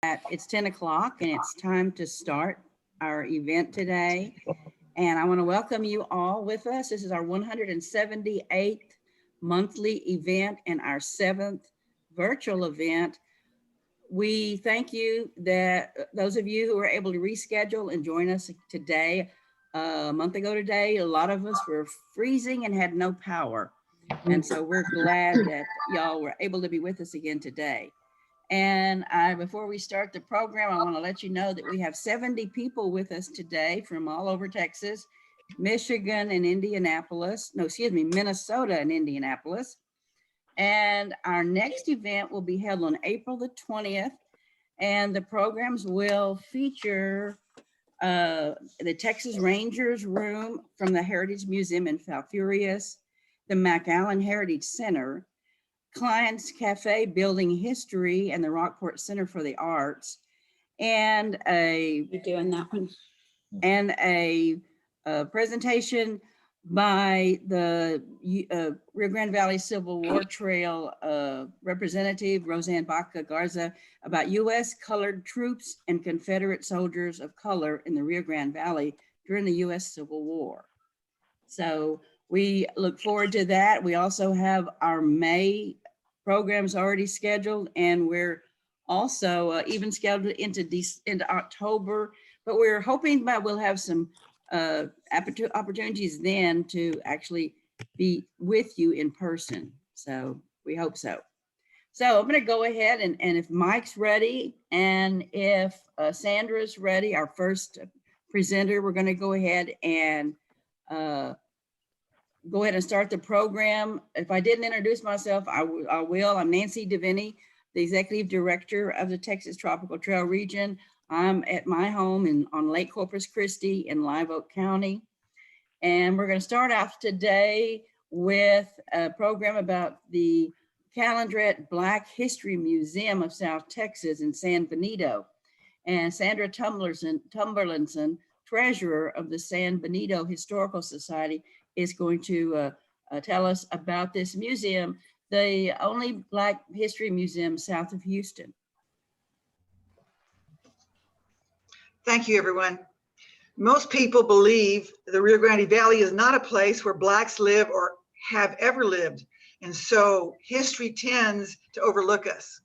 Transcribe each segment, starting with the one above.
It's 10 o'clock and it's time to start our event today. And I want to welcome you all with us. This is our 178th monthly event and our 7th virtual event. We thank you that those of you who were able to reschedule and join us today. A month ago today, a lot of us were freezing and had no power. And so we're glad that y'all were able to be with us again today. And before we start the program, I want to let you know that we have 70 people with us today from all over Texas, Michigan and Indianapolis. No, excuse me, Minnesota and Indianapolis. And our next event will be held on April the 20th. And the programs will feature the Texas Rangers Room from the Heritage Museum in Falfurrias, the McAllen Heritage Center, Clients Cafe Building History and the Rockport Center for the Arts, and You're doing that one. And a presentation by the Rio Grande Valley Civil War Trail representative Roseanne Baca Garza about U.S. colored troops and Confederate soldiers of color in the Rio Grande Valley during the U.S. Civil War. So we look forward to that. We also have our May programs already scheduled, and we're also even scheduled into October, but we're hoping that we'll have some opportunities then to actually be with you in person. So we hope so. So I'm going to go ahead and if Mike's ready and if Sandra's ready, our first presenter, we're going to go ahead and start the program. If I didn't introduce myself, I will. I'm Nancy DeVinny, the Executive Director of the Texas Tropical Trail Region. I'm at my home on Lake Corpus Christi in Live Oak County. And we're going to start off today with a program about the Callandret Black History Museum of South Texas in San Benito. And Sandra Tumberlinson, treasurer of the San Benito Historical Society, is going to tell us about this museum, the only Black history museum south of Houston. Thank you, everyone. Most people believe the Rio Grande Valley is not a place where Blacks live or have ever lived, and so history tends to overlook us.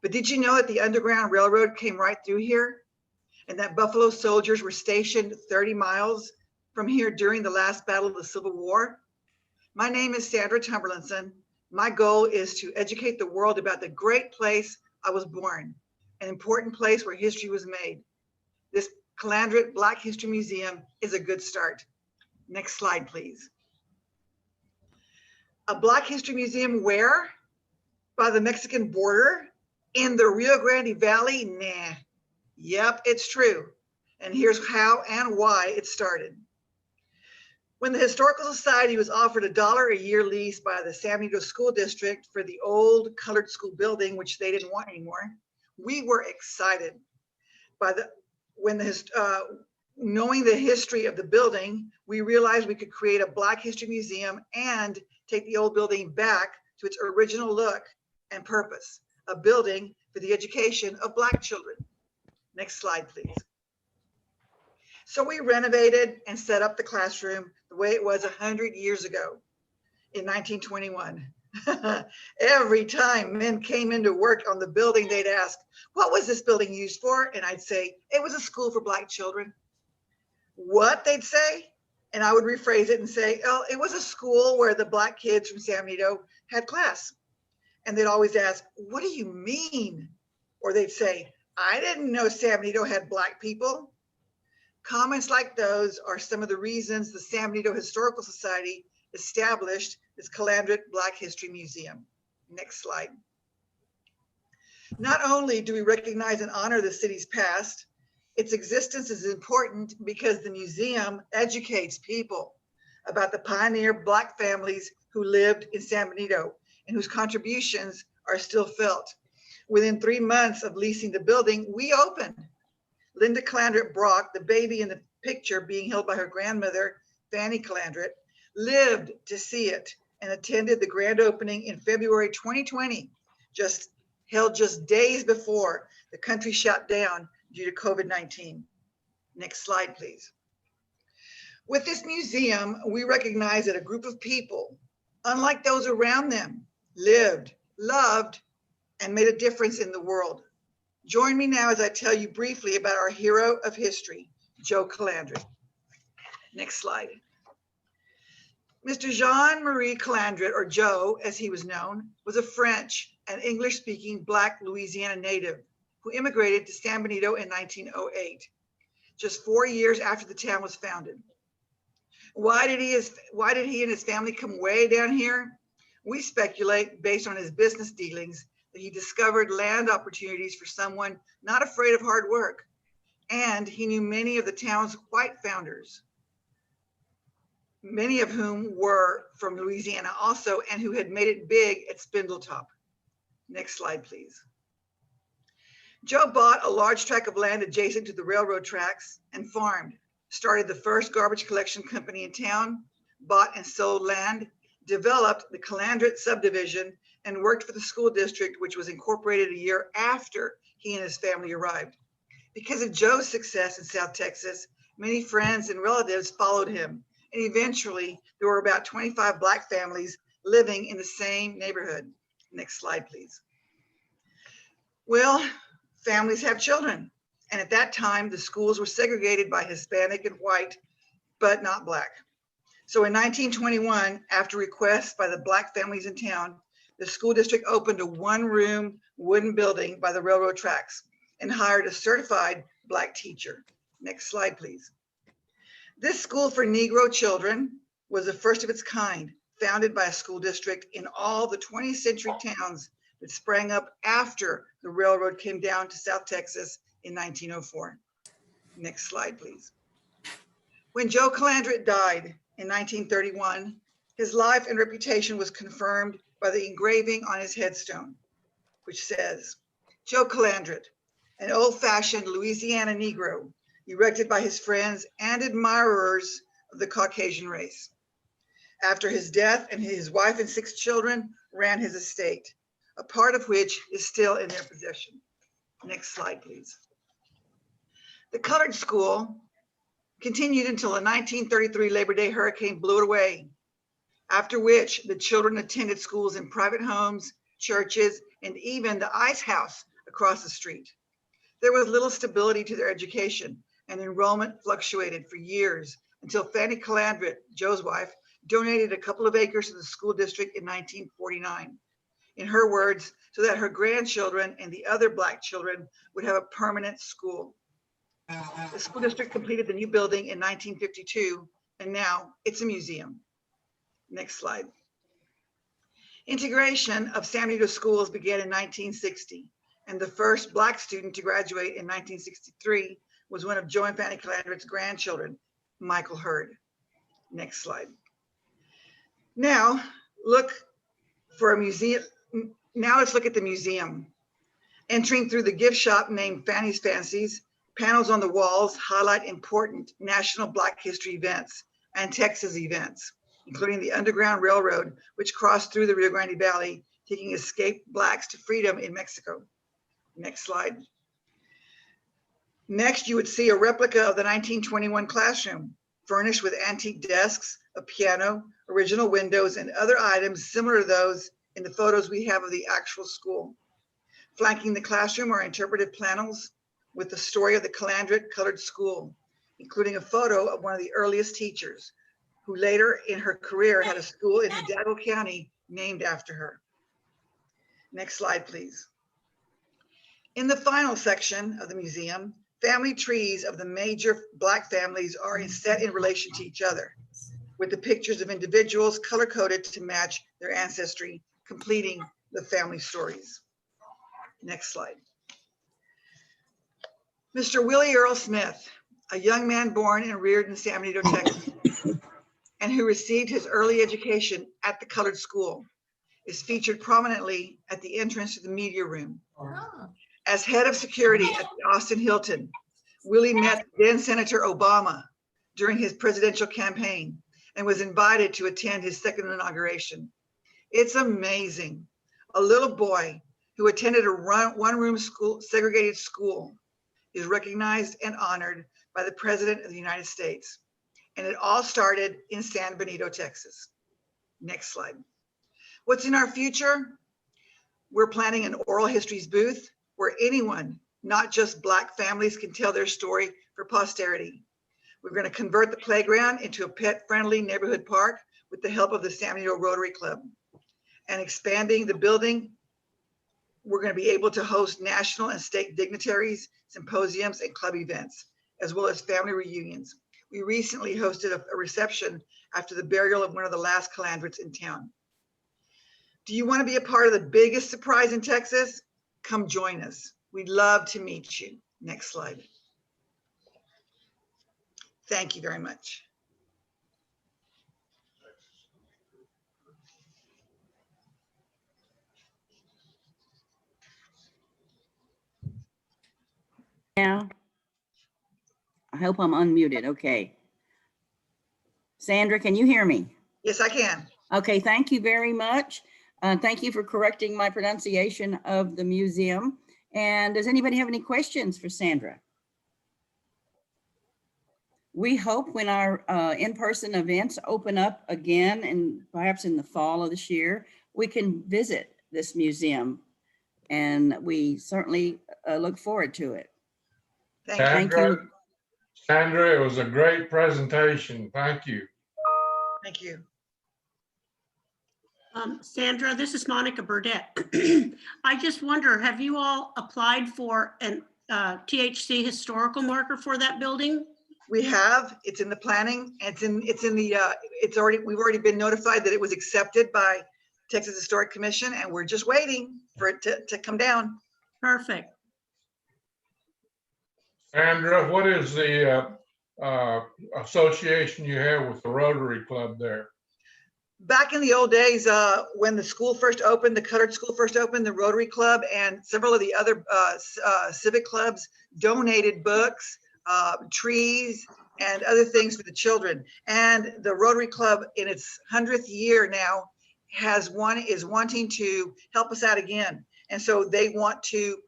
But did you know that the Underground Railroad came right through here, and that Buffalo soldiers were stationed 30 miles from here during the last battle of the Civil War? My name is Sandra Tumberlinson. My goal is to educate the world about the great place I was born, an important place where history was made. This Callandret Black History Museum is a good start. Next slide, please. A Black History Museum where? By the Mexican border? In the Rio Grande Valley? Nah. Yep, it's true. And here's how and why it started. When the Historical Society was offered $1 a year lease by the San Benito School District for the old colored school building, which they didn't want anymore, we were excited. Knowing the history of the building, we realized we could create a Black History Museum and take the old building back to its original look and purpose, a building for the education of Black children. Next slide, please. So we renovated and set up the classroom the way it was 100 years ago in 1921. Every time men came into work on the building, they'd ask, what was this building used for? And I'd say, it was a school for Black children. What, they'd say? And I would rephrase it and say, oh, it was a school where the Black kids from San Benito had class. And they'd always ask, what do you mean? Or they'd say, I didn't know San Benito had Black people. Comments like those are some of the reasons the San Benito Historical Society established this Callandret Black History Museum. Next slide. Not only do we recognize and honor the city's past, its existence is important because the museum educates people about the pioneer Black families who lived in San Benito and whose contributions are still felt. Within 3 months of leasing the building, we opened. Linda Callandret Brock, the baby in the picture being held by her grandmother, Fanny Callandret, lived to see it and attended the grand opening in February 2020, held just days before the country shut down due to COVID-19. Next slide, please. With this museum, we recognize that a group of people, unlike those around them, lived, loved, and made a difference in the world. Join me now as I tell you briefly about our hero of history, Joe Callandret. Next slide. Mr. Jean-Marie Callandret, or Joe, as he was known, was a French and English-speaking Black Louisiana native who immigrated to San Benito in 1908, just 4 years after the town was founded. Why did he and his family come way down here? We speculate, based on his business dealings, that he discovered land opportunities for someone not afraid of hard work, and he knew many of the town's white founders, many of whom were from Louisiana also, and who had made it big at Spindletop. Next slide, please. Joe bought a large tract of land adjacent to the railroad tracks and farmed, started the first garbage collection company in town, bought and sold land, developed the Callandret subdivision, and worked for the school district, which was incorporated a year after he and his family arrived. Because of Joe's success in South Texas, many friends and relatives followed him, and eventually there were about 25 Black families living in the same neighborhood. Next slide, please. Well, families have children, and at that time, the schools were segregated by Hispanic and white, but not Black. So in 1921, after requests by the Black families in town, the school district opened a one-room wooden building by the railroad tracks and hired a certified Black teacher. Next slide, please. This school for Negro children was the first of its kind, founded by a school district in all the 20th century towns that sprang up after the railroad came down to South Texas in 1904. Next slide, please. When Joe Callandret died in 1931, his life and reputation was confirmed by the engraving on his headstone, which says, Joe Callandret, an old-fashioned Louisiana Negro, erected by his friends and admirers of the Caucasian race. After his death, and his wife and 6 children ran his estate, a part of which is still in their possession. Next slide, please. The colored school continued until the 1933 Labor Day hurricane blew it away, after which the children attended schools in private homes, churches, and even the ice house across the street. There was little stability to their education, and enrollment fluctuated for years until Fanny Callandret, Joe's wife, donated a couple of acres to the school district in 1949. In her words, so that her grandchildren and the other Black children would have a permanent school. The school district completed the new building in 1952, and now it's a museum. Next slide. Integration of San Benito schools began in 1960, and the first Black student to graduate in 1963 was one of Joe and Fanny Callandret's grandchildren, Michael Hurd. Next slide. Now, look for a museum. Now let's look at the museum. Entering through the gift shop named Fanny's Fancies, panels on the walls highlight important national Black history events and Texas events, including the Underground Railroad, which crossed through the Rio Grande Valley, taking escaped Blacks to freedom in Mexico. Next slide. Next, you would see a replica of the 1921 classroom, furnished with antique desks, a piano, original windows, and other items similar to those in the photos we have of the actual school. Flanking the classroom are interpretive panels with the story of the Callandret Colored School, including a photo of one of the earliest teachers, who later in her career had a school in Hidalgo County named after her. Next slide, please. In the final section of the museum, family trees of the major Black families are set in relation to each other, with the pictures of individuals color-coded to match their ancestry, completing the family stories. Next slide. Mr. Willie Earl Smith, a young man born and reared in San Benito, Texas, and who received his early education at the colored school, is featured prominently at the entrance to the media room. As head of security at the Austin Hilton, Willie met then Senator Obama during his presidential campaign and was invited to attend his second inauguration. It's amazing. A little boy who attended a one-room school, segregated school, is recognized and honored by the President of the United States. And it all started in San Benito, Texas. Next slide. What's in our future? We're planning an oral histories booth where anyone, not just Black families, can tell their story for posterity. We're going to convert the playground into a pet-friendly neighborhood park with the help of the San Benito Rotary Club. And expanding the building, we're going to be able to host national and state dignitaries, symposiums, and club events, as well as family reunions. We recently hosted a reception after the burial of one of the last Callandrets in town. Do you want to be a part of the biggest surprise in Texas? Come join us. We'd love to meet you. Next slide. Thank you very much. Now, I hope I'm unmuted. Okay. Sandra, can you hear me? Yes, I can. Okay, thank you very much. Thank you for correcting my pronunciation of the museum. And does anybody have any questions for Sandra? We hope when our in-person events open up again, and perhaps in the fall of this year, we can visit this museum. And we certainly look forward to it. Thank you. Thank you. Sandra, it was a great presentation. Thank you. Thank you. Sandra, this is Monica Burdette. I just wonder, have you all applied for an THC historical marker for that building? We have. It's in the planning. We've already been notified that it was accepted by Texas Historic Commission, and we're just waiting for it to come down. Perfect. Sandra, what is the association you have with the Rotary Club there? Back in the old days, when the school first opened, the colored school first opened, the Rotary Club and several of the other civic clubs donated books, trees, and other things for the children. And the Rotary Club, in its 100th year now, is wanting to help us out again. And so they want to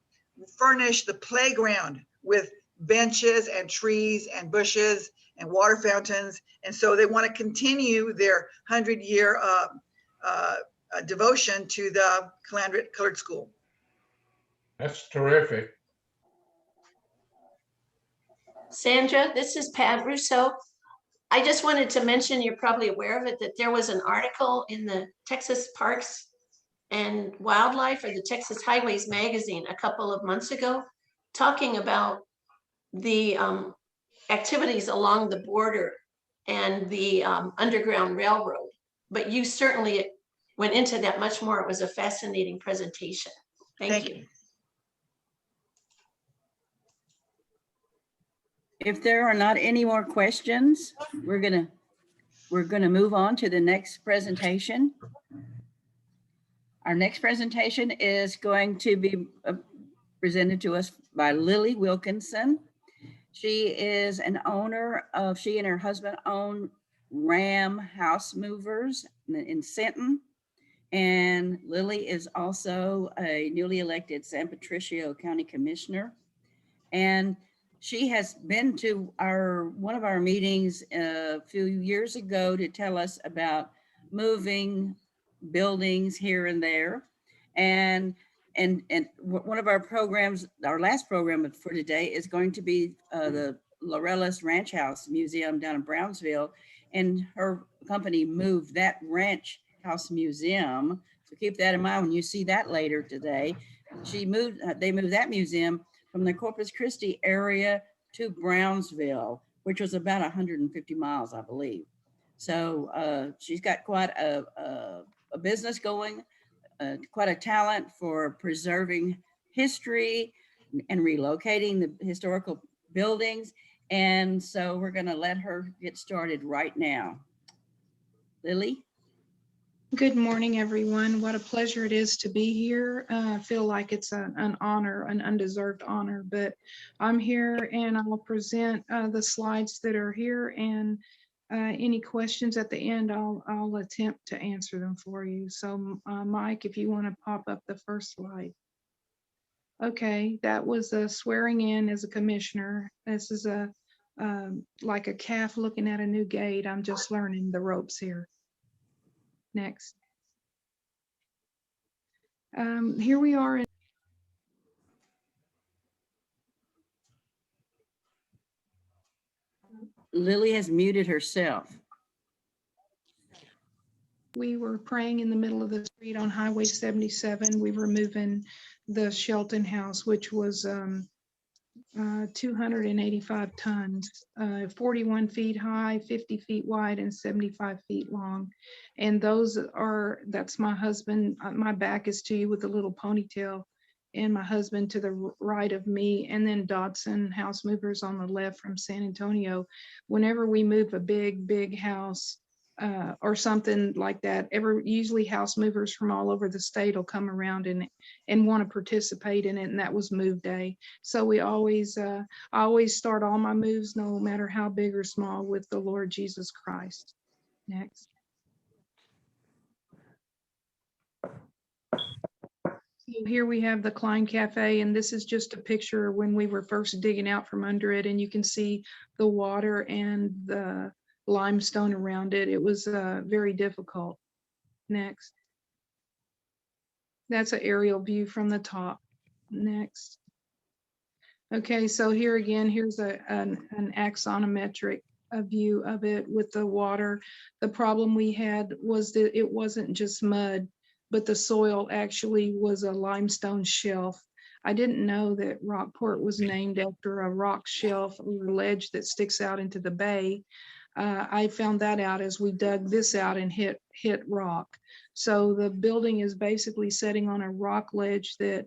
furnish the playground with benches and trees and bushes and water fountains. And so they want to continue their 100-year devotion to the Callandret Colored School. That's terrific. Sandra, this is Pat Russo. I just wanted to mention, you're probably aware of it, that there was an article in the Texas Parks and Wildlife, or the Texas Highways magazine, a couple of months ago, talking about the activities along the border and the Underground Railroad. But you certainly went into that much more. It was a fascinating presentation. Thank you. If there are not any more questions, we're gonna move on to the next presentation. Our next presentation is going to be presented to us by Lilly Wilkinson. She is an owner of, she and her husband own Ram House Movers in Sinton. And Lilly is also a newly elected San Patricio County Commissioner. And she has been to one of our meetings a few years ago to tell us about moving buildings here and there. And one of our programs, our last program for today, is going to be the Laureles Ranch House Museum down in Brownsville. And her company moved that ranch house museum. So keep that in mind when you see that later today. They moved that museum from the Corpus Christi area to Brownsville, which was about 150 miles, I believe. So she's got quite a business going, quite a talent for preserving history and relocating the historical buildings. And so we're going to let her get started right now. Lilly? Good morning, everyone. What a pleasure it is to be here. I feel like it's an honor, an undeserved honor, but I'm here and I'll present the slides that are here, and any questions at the end, I'll attempt to answer them for you. So Mike, if you want to pop up the first slide. Okay, that was a swearing in as a commissioner. This is a, like a calf looking at a new gate. I'm just learning the ropes here. Next. Here we are in Lily has muted herself. We were praying in the middle of the street on Highway 77. We were moving the Shelton House, which was 285 tons, 41 feet high, 50 feet wide, and 75 feet long. And that's my husband. My back is to you with a little ponytail, and my husband to the right of me, and then Dodson House Movers on the left from San Antonio. Whenever we move a big house, or something like that, usually house movers from all over the state will come around and want to participate in it, and that was move day. So we always, I always start all my moves, no matter how big or small, with the Lord Jesus Christ. Next. So here we have the Klein Cafe, and this is just a picture when we were first digging out from under it, and you can see the water and the limestone around it. It was very difficult. Next. That's an aerial view from the top. Next. Okay, so here again, here's an axonometric view of it with the water. The problem we had was that it wasn't just mud, but the soil actually was a limestone shelf. I didn't know that Rockport was named after a rock shelf or ledge that sticks out into the bay. I found that out as we dug this out and hit rock. So the building is basically sitting on a rock ledge that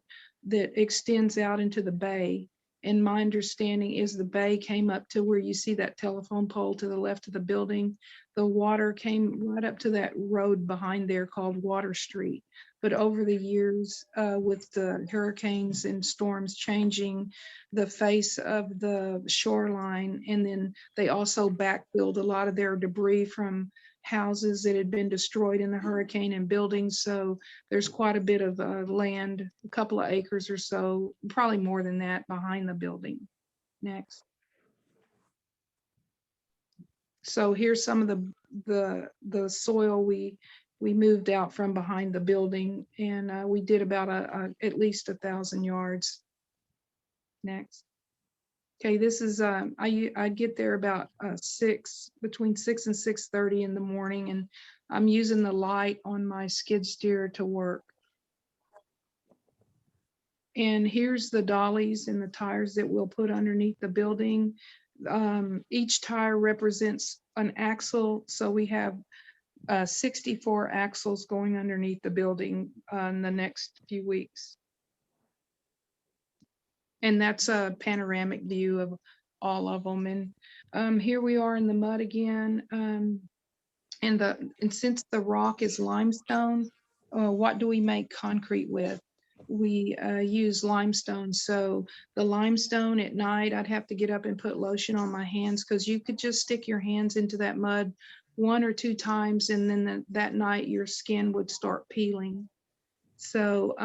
extends out into the bay. And my understanding is the bay came up to where you see that telephone pole to the left of the building. The water came right up to that road behind there called Water Street. But over the years, with the hurricanes and storms changing the face of the shoreline, and then they also backfilled a lot of their debris from houses that had been destroyed in the hurricane and buildings. So there's quite a bit of land, a couple of acres or so, probably more than that, behind the building. Next. So here's some of the soil we moved out from behind the building, and we did about at least 1,000 yards. Next. Okay, this is I get there about between 6 and 6:30 in the morning, and I'm using the light on my skid steer to work. And here's the dollies and the tires that we'll put underneath the building. Each tire represents an axle, so we have 64 axles going underneath the building in the next few weeks. And that's a panoramic view of all of them. And here we are in the mud again. And since the rock is limestone, what do we make concrete with? We use limestone. So the limestone at night, I'd have to get up and put lotion on my hands, because you could just stick your hands into that mud 1 or 2 times, and then that night your skin would start peeling. So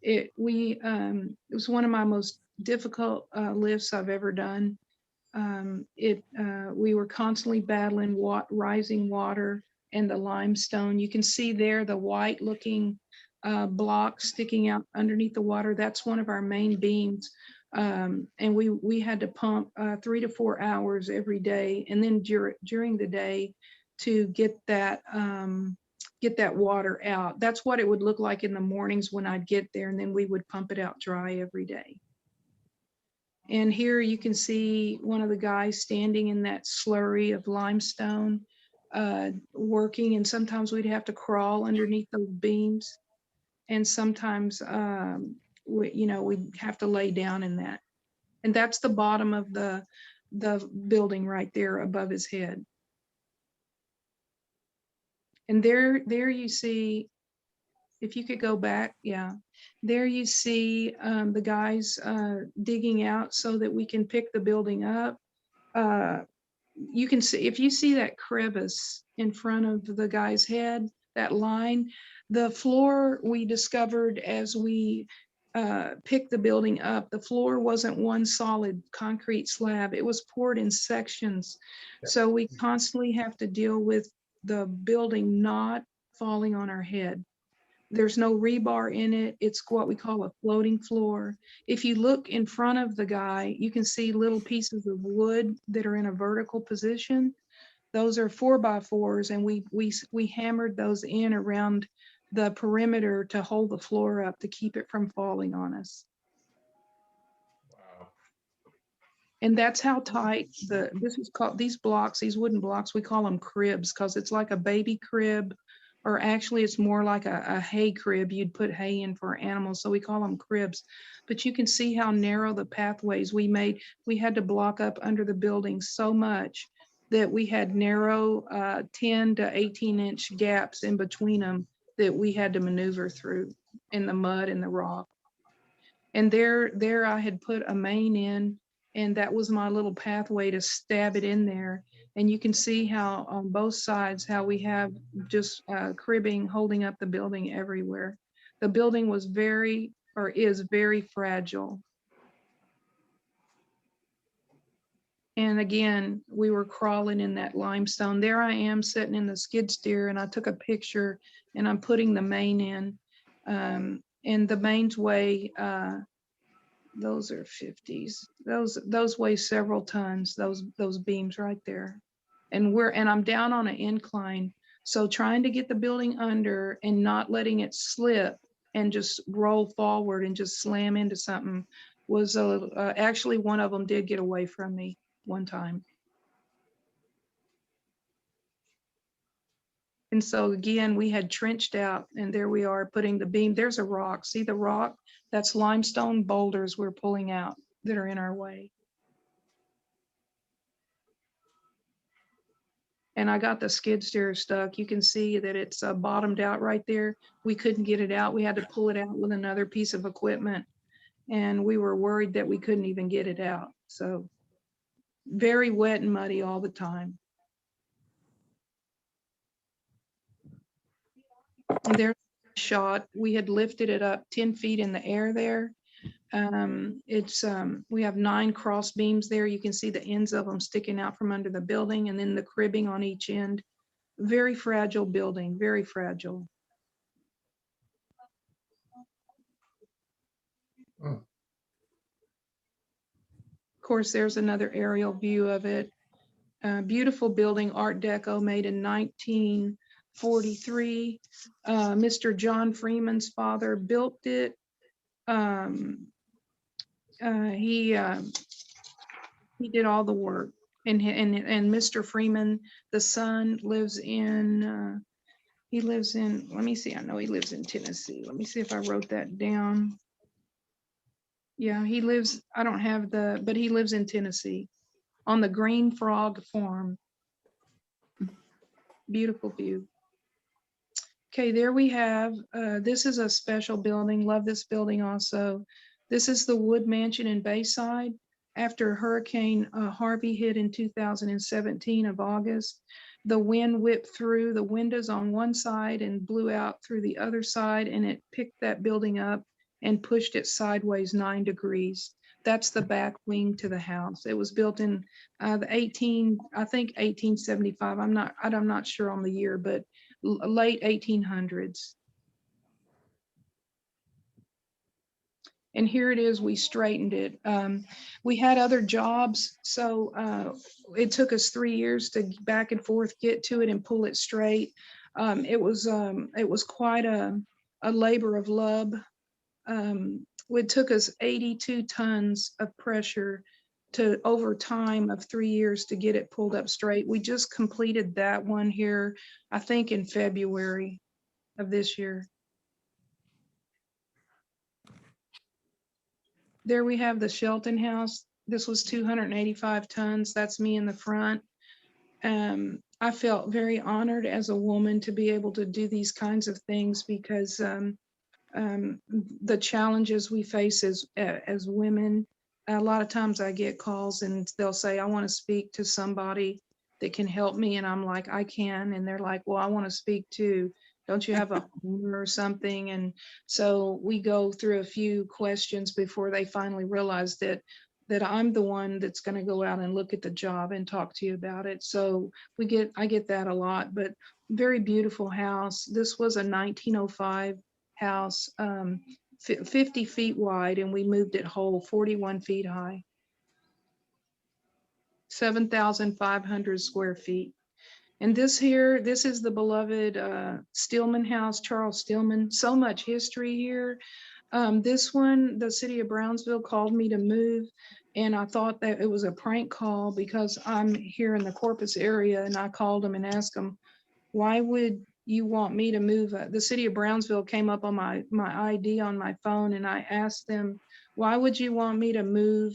it was one of my most difficult lifts I've ever done. We were constantly battling rising water and the limestone. You can see there the white looking block sticking out underneath the water. That's one of our main beams. And we had to pump 3 to 4 hours every day, and then during the day to get that water out. That's what it would look like in the mornings when I'd get there, and then we would pump it out dry every day. And here you can see one of the guys standing in that slurry of limestone, working, and sometimes we'd have to crawl underneath those beams, and sometimes we'd have to lay down in that. And that's the bottom of the building right there above his head. And there you see, if you could go back, yeah, there you see the guys digging out so that we can pick the building up. You can see, if you see that crevice in front of the guy's head, that line, the floor we discovered as we pick the building up. The floor wasn't one solid concrete slab. It was poured in sections. So we constantly have to deal with the building not falling on our head. There's no rebar in it. It's what we call a floating floor. If you look in front of the guy, you can see little pieces of wood that are in a vertical position. Those are 4x4s, and we hammered those in around the perimeter to hold the floor up to keep it from falling on us. Wow. And that's how tight this is called, these blocks, these wooden blocks, we call them cribs because it's like a baby crib, or actually it's more like a hay crib. You'd put hay in for animals. So we call them cribs. But you can see how narrow the pathways we made. We had to block up under the building so much that we had narrow 10 to 18-inch gaps in between them that we had to maneuver through in the mud and the rock. And there I had put a main in, and that was my little pathway to stab it in there. And you can see how on both sides, how we have just cribbing holding up the building everywhere. The building was is very fragile. And again, we were crawling in that limestone. There I am sitting in the skid steer, and I took a picture, and I'm putting the main in. And the mains weigh, those are 50s. Those weigh several tons, those beams right there. And I'm down on an incline. So trying to get the building under and not letting it slip and just roll forward and just slam into something was actually one of them did get away from me one time. And so again, we had trenched out, and there we are putting the beam. There's a rock. See the rock? That's limestone boulders we're pulling out that are in our way. And I got the skid steer stuck. You can see that it's bottomed out right there. We couldn't get it out. We had to pull it out with another piece of equipment. And we were worried that we couldn't even get it out. So very wet and muddy all the time. And there's a shot. We had lifted it up 10 feet in the air there. We have 9 cross beams there. You can see the ends of them sticking out from under the building, and then the cribbing on each end. Very fragile building, very fragile. Of course, there's another aerial view of it. Beautiful building, Art Deco, made in 1943. Mr. John Freeman's father built it. He did all the work, and Mr. Freeman, the son, lives in. Let me see. I know he lives in Tennessee. Let me see if I wrote that down. Yeah, he lives. I don't have but he lives in Tennessee, on the Green Frog Farm. Beautiful view. Okay, there we have. This is a special building. Love this building also. This is the Wood Mansion in Bayside. After Hurricane Harvey hit in 2017 of August, the wind whipped through the windows on one side and blew out through the other side, and it picked that building up and pushed it sideways 9 degrees. That's the back wing to the house. It was built in I think 1875. I'm not sure on the year, but late 1800s. And here it is, we straightened it. We had other jobs, so it took us 3 years to back and forth get to it and pull it straight. It was quite a labor of love. It took us 82 tons of pressure to over time of 3 years to get it pulled up straight. We just completed that one here, I think in February of this year. There we have the Shelton House. This was 285 tons. That's me in the front. I felt very honored as a woman to be able to do these kinds of things because the challenges we face as women, a lot of times I get calls and they'll say, I want to speak to somebody that can help me. And I'm like, I can. And they're like, well, I want to speak too. Don't you have a owner or something? And so we go through a few questions before they finally realize that I'm the one that's going to go out and look at the job and talk to you about it. So I get that a lot, but very beautiful house. This was a 1905 house, 50 feet wide, and we moved it whole, 41 feet high, 7,500 square feet. And this is the beloved Stillman house, Charles Stillman. So much history here. This one, the city of Brownsville called me to move, and I thought that it was a prank call because I'm here in the Corpus area, and I called them and asked them, why would you want me to move? The city of Brownsville came up on my ID on my phone, and I asked them, why would you want me to move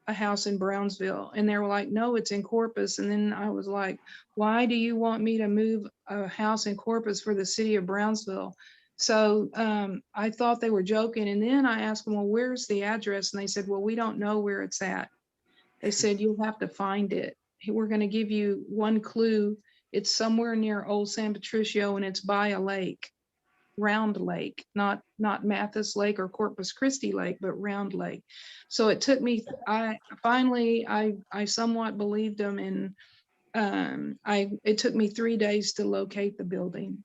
a house in Brownsville? And they were like, no, it's in Corpus. And then I was like, why do you want me to move a house in Corpus for the city of Brownsville? So I thought they were joking. And then I asked them, well, where's the address? And they said, well, we don't know where it's at. They said, you'll have to find it. We're going to give you one clue. It's somewhere near Old San Patricio, and it's by a lake, Round Lake, not Mathis Lake or Corpus Christi Lake, but Round Lake. So it took me, I somewhat believed them, and it took me 3 days to locate the building,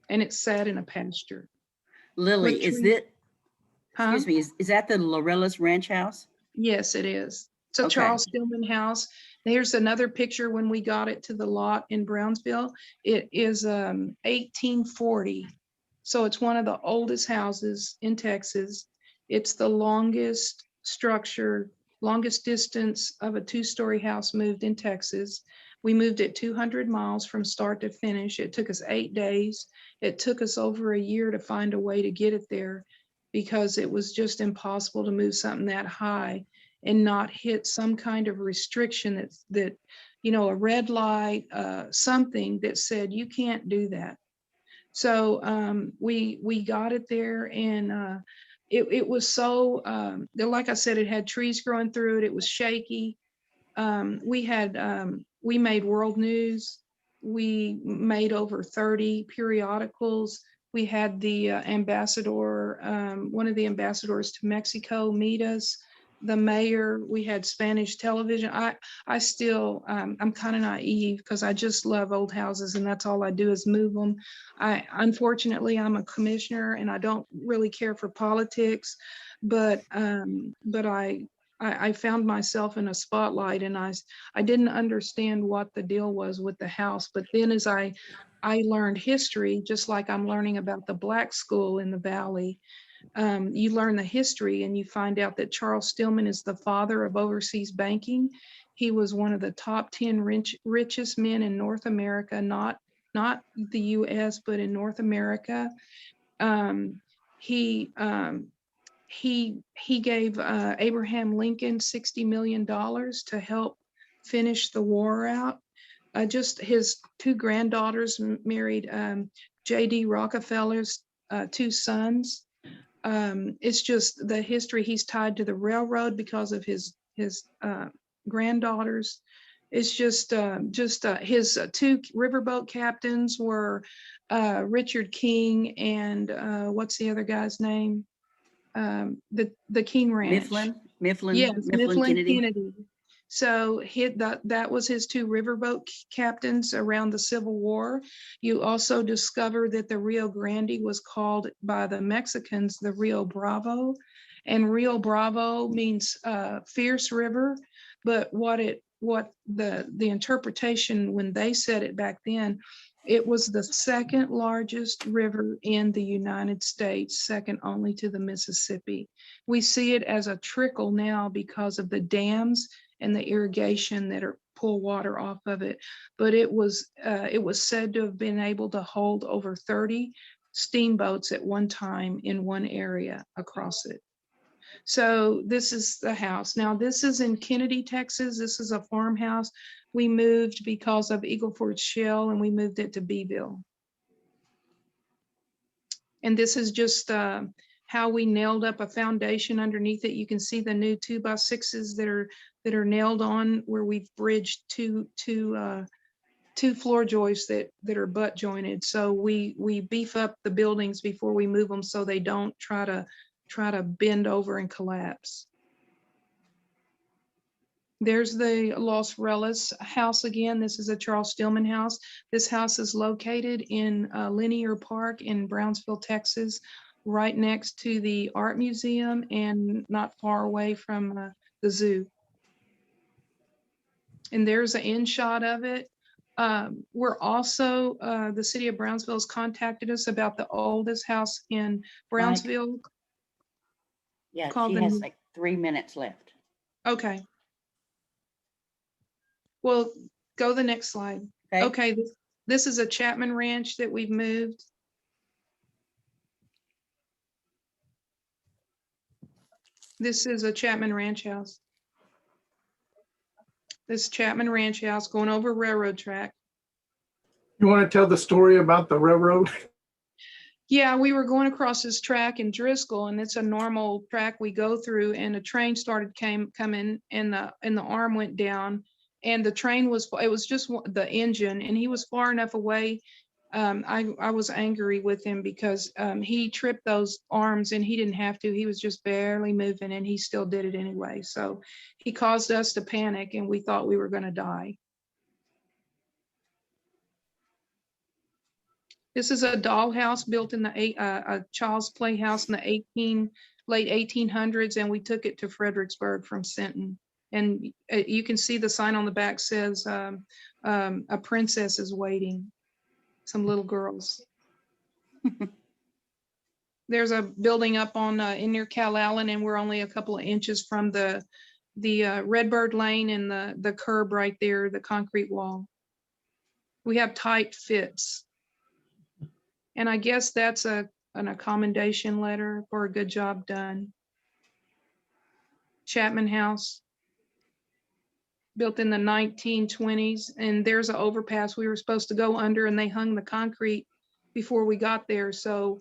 and it sat in a pasture. Lily, With is trees. it, excuse me, is that the Laureles Ranch House? Yes, it is. It's a Okay. Charles Stillman house. Here's another picture when we got it to the lot in Brownsville. It is 1840. So it's one of the oldest houses in Texas. It's the longest structure, longest distance of a two-story house moved in Texas. We moved it 200 miles from start to finish. It took us 8 days. It took us over a year to find a way to get it there because it was just impossible to move something that high and not hit some kind of restriction that a red light, something that said you can't do that. So we got it there, and it was so like I said, it had trees growing through it. It was shaky. We made world news. We made over 30 periodicals. We had the ambassador, one of the ambassadors to Mexico meet us. The mayor, we had Spanish television. I still, I'm kind of naive because I just love old houses, and that's all I do is move them. Unfortunately, I'm a commissioner and I don't really care for politics, but I found myself in a spotlight, and I didn't understand what the deal was with the house. But then as I learned history, just like I'm learning about the Black school in the Valley, you learn the history and you find out that Charles Stillman is the father of overseas banking. He was one of the top 10 richest men in North America, not the US, but in North America. He gave Abraham Lincoln $60 million to help finish the war out. Just his two granddaughters married J.D. Rockefeller's two sons. It's just the history. He's tied to the railroad because of his granddaughters. It's just his two riverboat captains were Richard King and what's the other guy's name? The King Ranch. Mifflin, Yes, Mifflin Kennedy. Kennedy. So that was his two riverboat captains around the Civil War. You also discover that the Rio Grande was called by the Mexicans the Rio Bravo, and Rio Bravo means fierce river. But what the interpretation when they said it back then, it was the second largest river in the United States, second only to the Mississippi. We see it as a trickle now because of the dams and the irrigation that pull water off of it. But it was said to have been able to hold over 30 steamboats at one time in one area across it. So this is the house. Now this is in Kennedy, Texas. This is a farmhouse. We moved because of Eagle Ford Shale, and we moved it to Beeville. And this is just how we nailed up a foundation underneath it. You can see the new 2x6s that are nailed on where we've bridged two 2 floor joists that are butt jointed. So we beef up the buildings before we move them so they don't try to bend over and collapse. There's the Los Relocating house again. This is a Charles Stillman house. This house is located in Linear Park in Brownsville, Texas, right next to the art museum and not far away from the zoo. And there's an in shot of it. We're also, the city of Brownsville has contacted us about the oldest house in Brownsville. Yeah, Called she the- has like 3 minutes left. Okay. Well, go the next slide. Okay. Okay, this is a Chapman Ranch that we've moved. This is a Chapman Ranch house. This Chapman Ranch house going over railroad track. You want to tell the story about the railroad? Yeah, we were going across this track in Driscoll, and it's a normal track we go through, and a train started coming, and the arm went down, and the train it was just the engine, and he was far enough away. I was angry with him because he tripped those arms, and he didn't have to. He was just barely moving, and he still did it anyway. So he caused us to panic, and we thought we were going to die. This is a dollhouse built in a child's playhouse in the late 1800s, and we took it to Fredericksburg from Sinton. And you can see the sign on the back says a princess is waiting. Some little girls. There's a building up on in near Callandret, and we're only a couple of inches from the Redbird Lane and the curb right there, the concrete wall. We have tight fits. And I guess that's an accommodation letter for a good job done. Chapman House, built in the 1920s, and there's an overpass we were supposed to go under, and they hung the concrete before we got there. So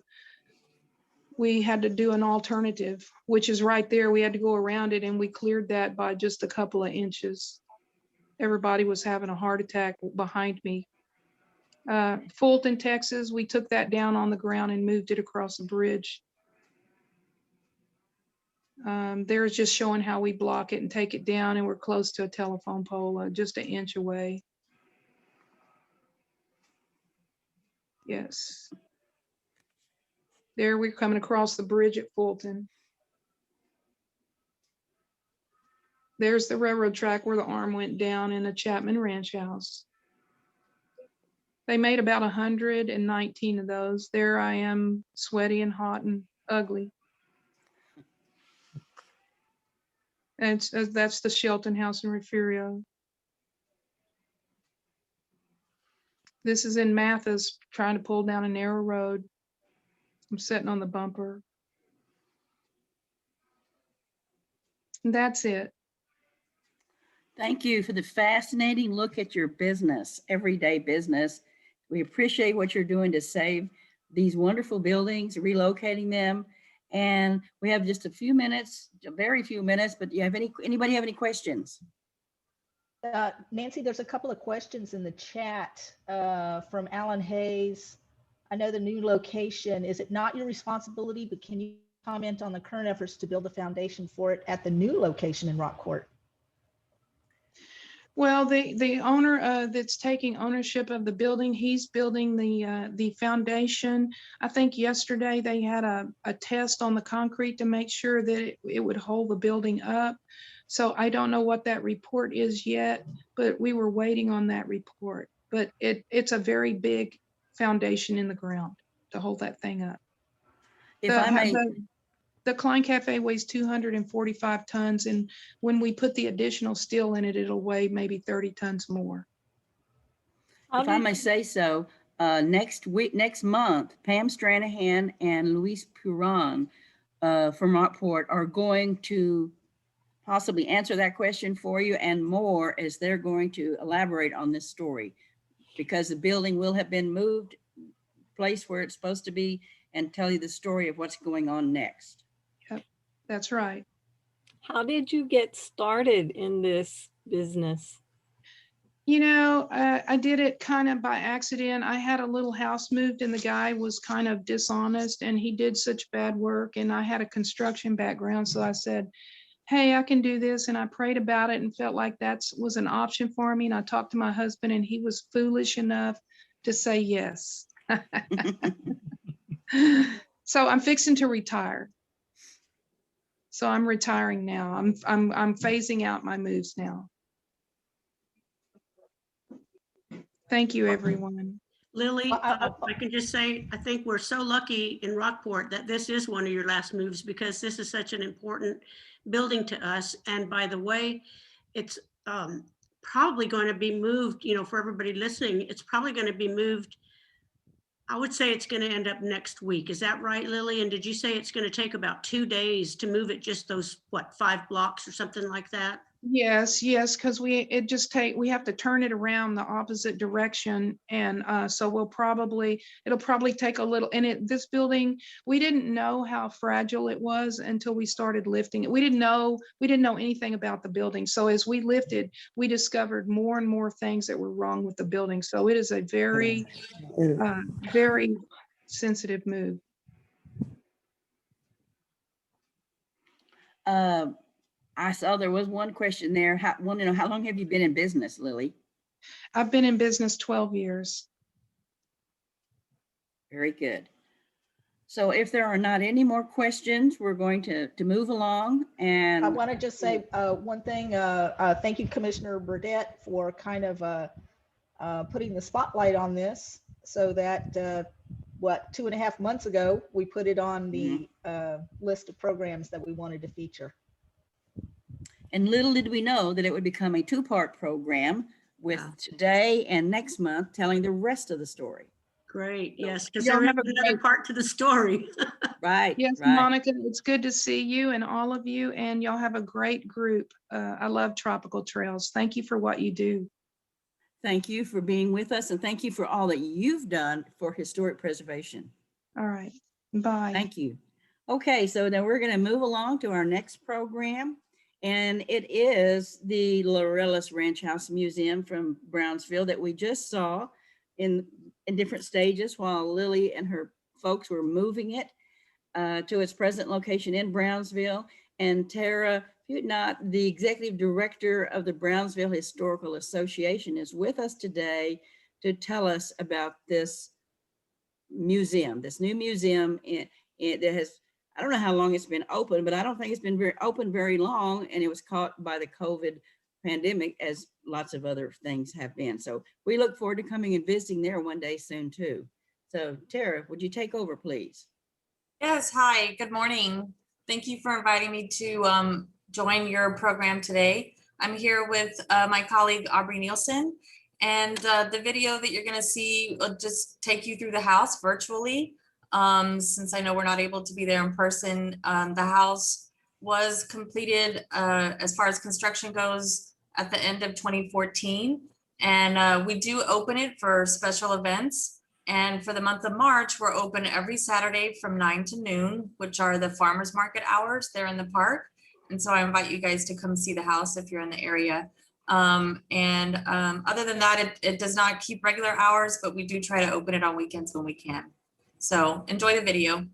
we had to do an alternative, which is right there. We had to go around it, and we cleared that by just a couple of inches. Everybody was having a heart attack behind me. Fulton, Texas, we took that down on the ground and moved it across the bridge. There's just showing how we block it and take it down, and we're close to a telephone pole, just an inch away. Yes. There we're coming across the bridge at Fulton. There's the railroad track where the arm went down in a Chapman Ranch house. They made about 119 of those. There I am, sweaty and hot and ugly. And that's the Shelton House in Refugio. This is in Mathis, trying to pull down a narrow road. I'm sitting on the bumper. And that's it. Thank you for the fascinating look at your business, everyday business. We appreciate what you're doing to save these wonderful buildings, relocating them. And we have just a few minutes, very few minutes, but do you have anybody have any questions? Nancy, there's a couple of questions in the chat from Alan Hayes. I know the new location, is it not your responsibility, but can you comment on the current efforts to build a foundation for it at the new location in Rockport? Well, the owner that's taking ownership of the building, he's building the foundation. I think yesterday they had a test on the concrete to make sure that it would hold the building up. So I don't know what that report is yet, but we were waiting on that report. But it's a very big foundation in the ground to hold that thing up. If I may, The Klein Cafe weighs 245 tons, and when we put the additional steel in it, it'll weigh maybe 30 tons more. if I may say so, next month, Pam Stranahan and Luis Puran from Rockport are going to possibly answer that question for you and more, as they're going to elaborate on this story, because the building will have been moved, place where it's supposed to be, and tell you the story of what's going on next. Yep, that's right. How did you get started in this business? I did it kind of by accident. I had a little house moved and the guy was kind of dishonest and he did such bad work. And I had a construction background. So I said, hey, I can do this. And I prayed about it and felt like that was an option for me. And I talked to my husband and he was foolish enough to say yes. So I'm fixing to retire. So I'm retiring now. I'm phasing out my moves now. Thank you, everyone. Lily, Well, I can just say, I think we're so lucky in Rockport that this is one of your last moves because this is such an important building to us. And by the way, it's probably going to be moved, for everybody listening, it's probably going to be moved. I would say it's going to end up next week. Is that right, Lily? And did you say it's going to take about 2 days to move it just those, 5 blocks or something like that? Yes, because we have to turn it around the opposite direction. And so it'll probably take a little, and this building, we didn't know how fragile it was until we started lifting it. We didn't know anything about the building. So as we lifted, we discovered more and more things that were wrong with the building. So it is a very, very sensitive move. I saw there was one question there. Want to know how long have you been in business, Lily? I've been in business 12 years. Very good. So if there are not any more questions, we're going to move along. And I want to just say one thing. Thank you, Commissioner Burdette, for kind of putting the spotlight on this so that 2.5 months ago, we put it on the list of programs that we wanted to feature. And little did we know that it would become a 2-part program with today and next month telling the rest of the story. Great, yes, because Y'all there is have a another great- part to the story. Right. Yes, right. Monica, it's good to see you and all of you, and y'all have a great group. I love Tropical Trails. Thank you for what you do. Thank you for being with us, and thank you for all that you've done for historic preservation. All right, bye. Thank you. Okay, so then we're going to move along to our next program, and it is the Laureles Ranch House Museum from Brownsville that we just saw in different stages while Lily and her folks were moving it to its present location in Brownsville. And Sara Putegnat, the executive director of the Brownsville Historical Association, is with us today to tell us about this museum, this new museum that has, I don't know how long it's been open, but I don't think it's been open very long, and it was caught by the COVID pandemic, as lots of other things have been. So we look forward to coming and visiting there one day soon too. So Sara, would you take over, please? Yes, hi, good morning. Thank you for inviting me to join your program today. I'm here with my colleague Aubrey Nielsen, and the video that you're going to see will just take you through the house virtually. Since I know we're not able to be there in person, the house was completed as far as construction goes at the end of 2014, and we do open it for special events. And for the month of March, we're open every Saturday from 9 to noon, which are the farmers market hours there in the park. And so I invite you guys to come see the house if you're in the area. Other than that, it does not keep regular hours, but we do try to open it on weekends when we can. So enjoy the video.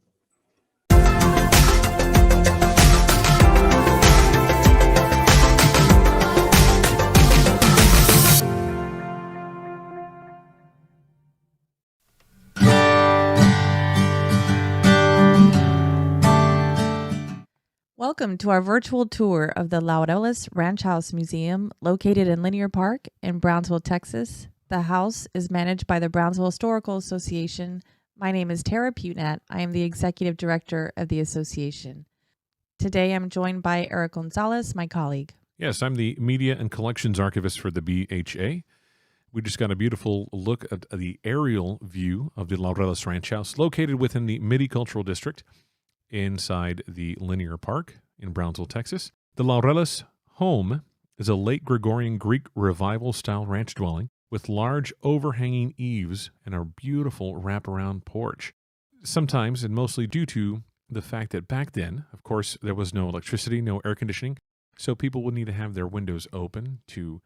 Welcome to our virtual tour of the Laureles Ranch House Museum located in Linear Park in Brownsville, Texas. The house is managed by the Brownsville Historical Association. My name is Sara Putegnat. I am the Executive Director of the association. Today I'm joined by Eric Gonzalez, my colleague. Yes, I'm the Media and Collections Archivist for the BHA. We just got a beautiful look at the aerial view of the Laureles Ranch House located within the Midi Cultural District inside the Linear Park in Brownsville, Texas. The Laureles home is a late Gregorian Greek revival-style ranch dwelling with large overhanging eaves and a beautiful wraparound porch. Sometimes, and mostly due to the fact that back then, of course, there was no electricity, no air conditioning, so people would need to have their windows open to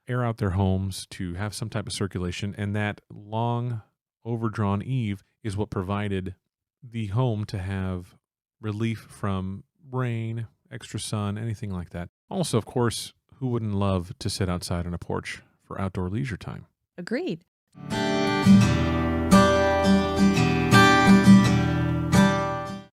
air out their homes, to have some type of circulation. And that long overdrawn eave is what provided the home to have relief from rain, extra sun, anything like that. Also, of course, who wouldn't love to sit outside on a porch for outdoor leisure time? Agreed.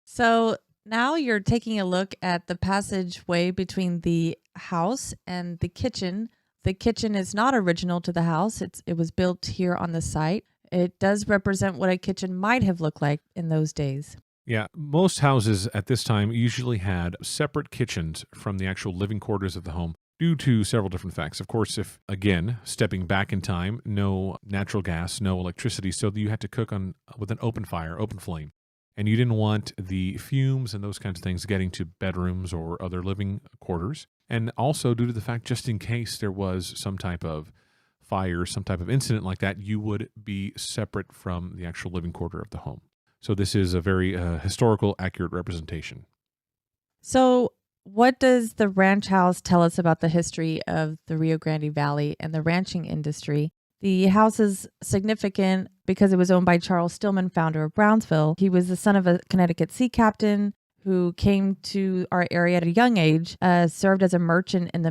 So now you're taking a look at the passageway between the house and the kitchen. The kitchen is not original to the house. It was built here on the site. It does represent what a kitchen might have looked like in those days. Yeah, most houses at this time usually had separate kitchens from the actual living quarters of the home due to several different facts. Of course, if, again, stepping back in time, no natural gas, no electricity, so you had to cook with an open fire, open flame. And you didn't want the fumes and those kinds of things getting to bedrooms or other living quarters. And also due to the fact, just in case there was some type of fire, some type of incident like that, you would be separate from the actual living quarter of the home. So this is a very historical, accurate representation. So what does the ranch house tell us about the history of the Rio Grande Valley and the ranching industry? The house is significant because it was owned by Charles Stillman, founder of Brownsville. He was the son of a Connecticut sea captain who came to our area at a young age, served as a merchant in the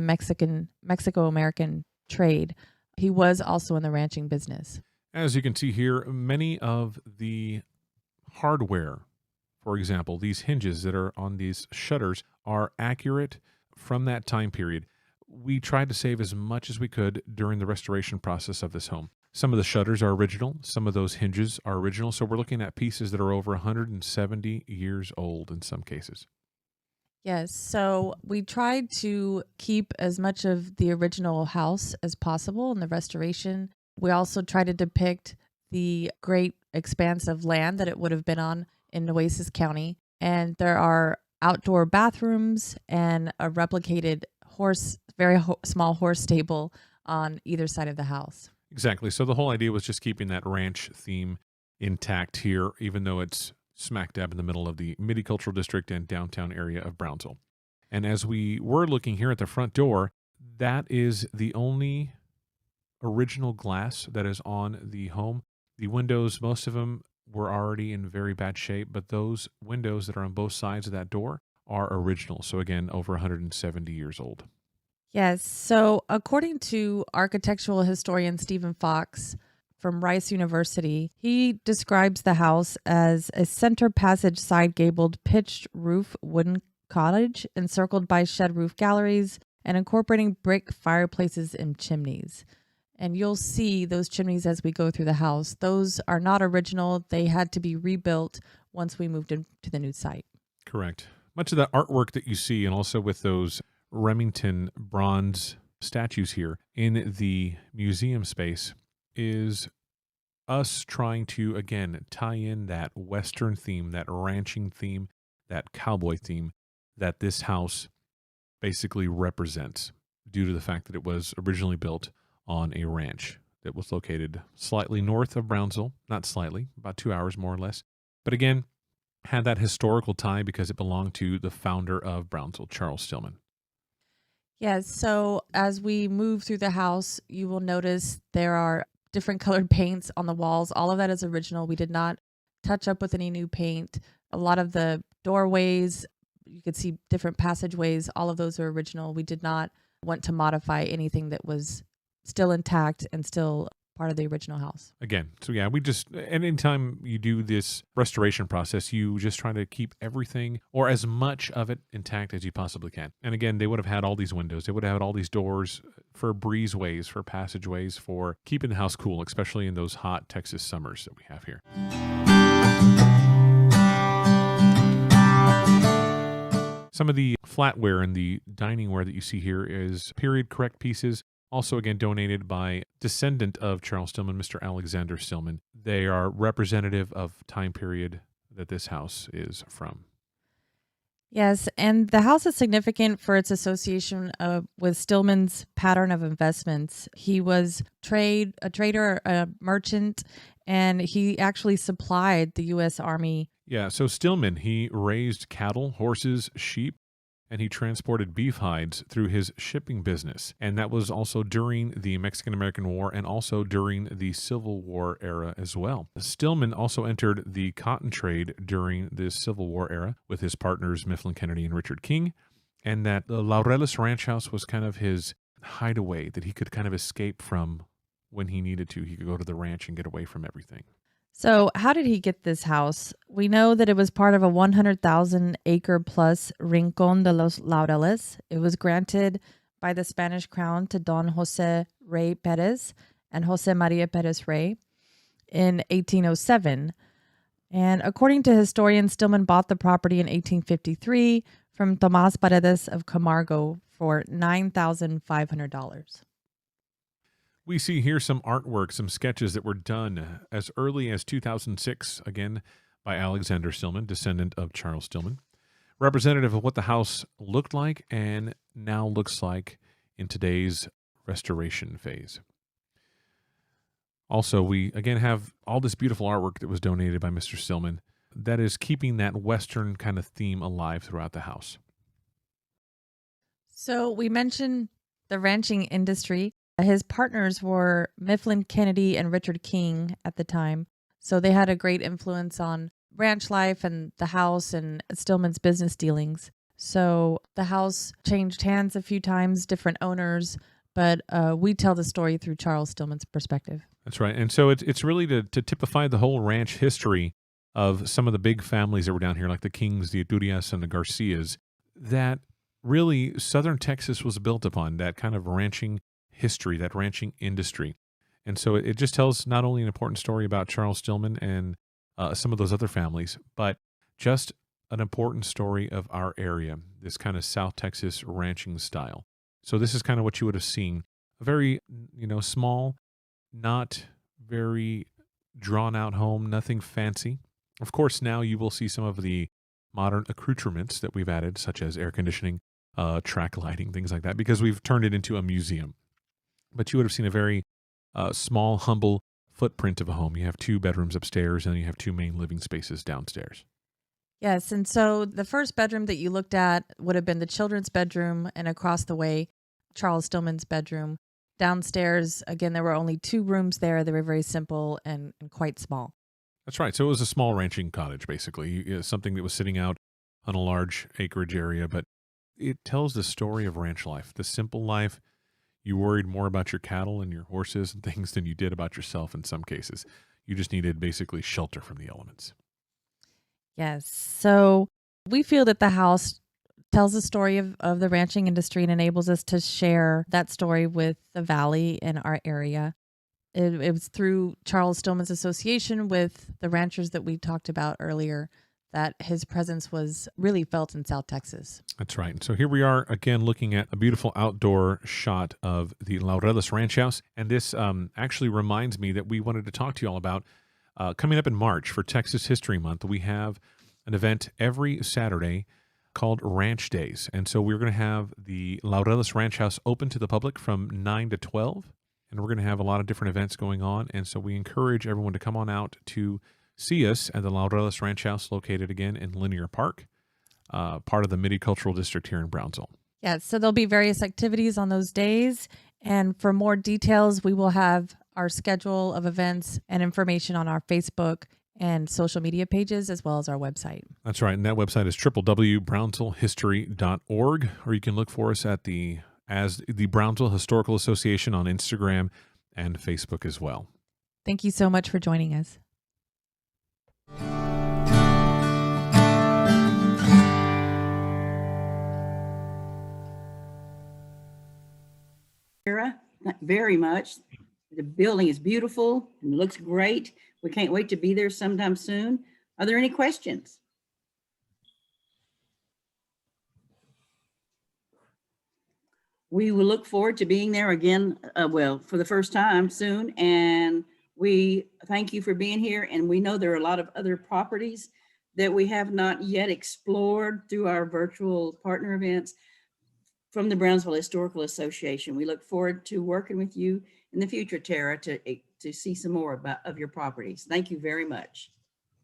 Mexico-American trade. He was also in the ranching business. As you can see here, many of the hardware, for example, these hinges that are on these shutters are accurate from that time period. We tried to save as much as we could during the restoration process of this home. Some of the shutters are original. Some of those hinges are original. So we're looking at pieces that are over 170 years old in some cases. Yes, so we tried to keep as much of the original house as possible in the restoration. We also tried to depict the great expanse of land that it would have been on in Nueces County. And there are outdoor bathrooms and a replicated small horse stable on either side of the house. Exactly. So the whole idea was just keeping that ranch theme intact here, even though it's smack dab in the middle of the Midi-Cultural District and downtown area of Brownsville. And as we were looking here at the front door, that is the only original glass that is on the home. The windows, most of them were already in very bad shape, but those windows that are on both sides of that door are original. So again, over 170 years old. Yes. So according to architectural historian Stephen Fox from Rice University, he describes the house as a center passage side gabled pitched roof wooden cottage encircled by shed roof galleries and incorporating brick fireplaces and chimneys. And you'll see those chimneys as we go through the house. Those are not original. They had to be rebuilt once we moved into the new site. Correct. Much of the artwork that you see, and also with those Remington bronze statues here in the museum space, is us trying to, again, tie in that Western theme, that ranching theme, that cowboy theme that this house basically represents due to the fact that it was originally built on a ranch that was located slightly north of Brownsville, not slightly, about 2 hours more or less. But again, had that historical tie because it belonged to the founder of Brownsville, Charles Stillman. Yes. So as we move through the house, you will notice there are different colored paints on the walls. All of that is original. We did not touch up with any new paint. A lot of the doorways, you could see different passageways. All of those are original. We did not want to modify anything that was still intact and still part of the original house. Again, so yeah, we just, anytime you do this restoration process, you just try to keep everything or as much of it intact as you possibly can. And again, they would have had all these windows. They would have had all these doors for breezeways, for passageways, for keeping the house cool, especially in those hot Texas summers that we have here. Some of the flatware and the diningware that you see here is period correct pieces. Also, again, donated by descendant of Charles Stillman, Mr. Alexander Stillman. They are representative of time period that this house is from. Yes, and the house is significant for its association with Stillman's pattern of investments. He was a trader, a merchant, and he actually supplied the U.S. Army. Yeah, so Stillman, he raised cattle, horses, sheep, and he transported beef hides through his shipping business. And that was also during the Mexican-American War and also during the Civil War era as well. Stillman also entered the cotton trade during the Civil War era with his partners Mifflin Kennedy and Richard King, and that the Laureles Ranch House was kind of his hideaway that he could kind of escape from when he needed to. He could go to the ranch and get away from everything. So how did he get this house? We know that it was part of a 100,000 acre plus Rincón de los Laureles. It was granted by the Spanish crown to Don Jose Rey Perez and Jose Maria Perez Rey in 1807. And according to historians, Stillman bought the property in 1853 from Tomás Paredes of Camargo for $9,500. We see here some artwork, some sketches that were done as early as 2006, again, by Alexander Stillman, descendant of Charles Stillman, representative of what the house looked like and now looks like in today's restoration phase. Also, we again have all this beautiful artwork that was donated by Mr. Stillman that is keeping that Western kind of theme alive throughout the house. So we mentioned the ranching industry. His partners were Mifflin Kennedy and Richard King at the time. So they had a great influence on ranch life and the house and Stillman's business dealings. So the house changed hands a few times, different owners, but we tell the story through Charles Stillman's perspective. That's right. And so it's really to typify the whole ranch history of some of the big families that were down here, like the Kings, the Iturias, and the Garcias, that really Southern Texas was built upon, that kind of ranching history, that ranching industry. And so it just tells not only an important story about Charles Stillman and some of those other families, but just an important story of our area, this kind of South Texas ranching style. So this is kind of what you would have seen. A very, small, not very drawn out home, nothing fancy. Of course, now you will see some of the modern accoutrements that we've added, such as air conditioning, track lighting, things like that, because we've turned it into a museum. But you would have seen a very small, humble footprint of a home. You have 2 bedrooms upstairs, and then you have 2 main living spaces downstairs. Yes, and so the first bedroom that you looked at would have been the children's bedroom, and across the way, Charles Stillman's bedroom. Downstairs, again, there were only 2 rooms there. They were very simple and quite small. That's right. So it was a small ranching cottage, basically, something that was sitting out on a large acreage area, but it tells the story of ranch life, the simple life. You worried more about your cattle and your horses and things than you did about yourself in some cases. You just needed basically shelter from the elements. Yes. So we feel that the house tells the story of the ranching industry and enables us to share that story with the valley in our area. It was through Charles Stillman's association with the ranchers that we talked about earlier that his presence was really felt in South Texas. That's right. And so here we are again looking at a beautiful outdoor shot of the Laureles Ranch House. And this actually reminds me that we wanted to talk to you all about coming up in March for Texas History Month. We have an event every Saturday called Ranch Days. And so we're going to have the Laureles Ranch House open to the public from 9 to 12. And we're going to have a lot of different events going on. And so we encourage everyone to come on out to see us at the Laureles Ranch House, located again in Linear Park, part of the Midi-Cultural District here in Brownsville. Yeah, so there'll be various activities on those days. And for more details, we will have our schedule of events and information on our Facebook and social media pages, as well as our website. That's right. And that website is www.brownsvillehistory.org, or you can look for us as the Brownsville Historical Association on Instagram and Facebook as well. Thank you so much for joining us. Sara, very much. The building is beautiful and looks great. We can't wait to be there sometime soon. Are there any questions? We will look forward to being there again, for the first time soon. And we thank you for being here. And we know there are a lot of other properties that we have not yet explored through our virtual partner events from the Brownsville Historical Association. We look forward to working with you in the future, Tara, to see some more of your properties. Thank you very much.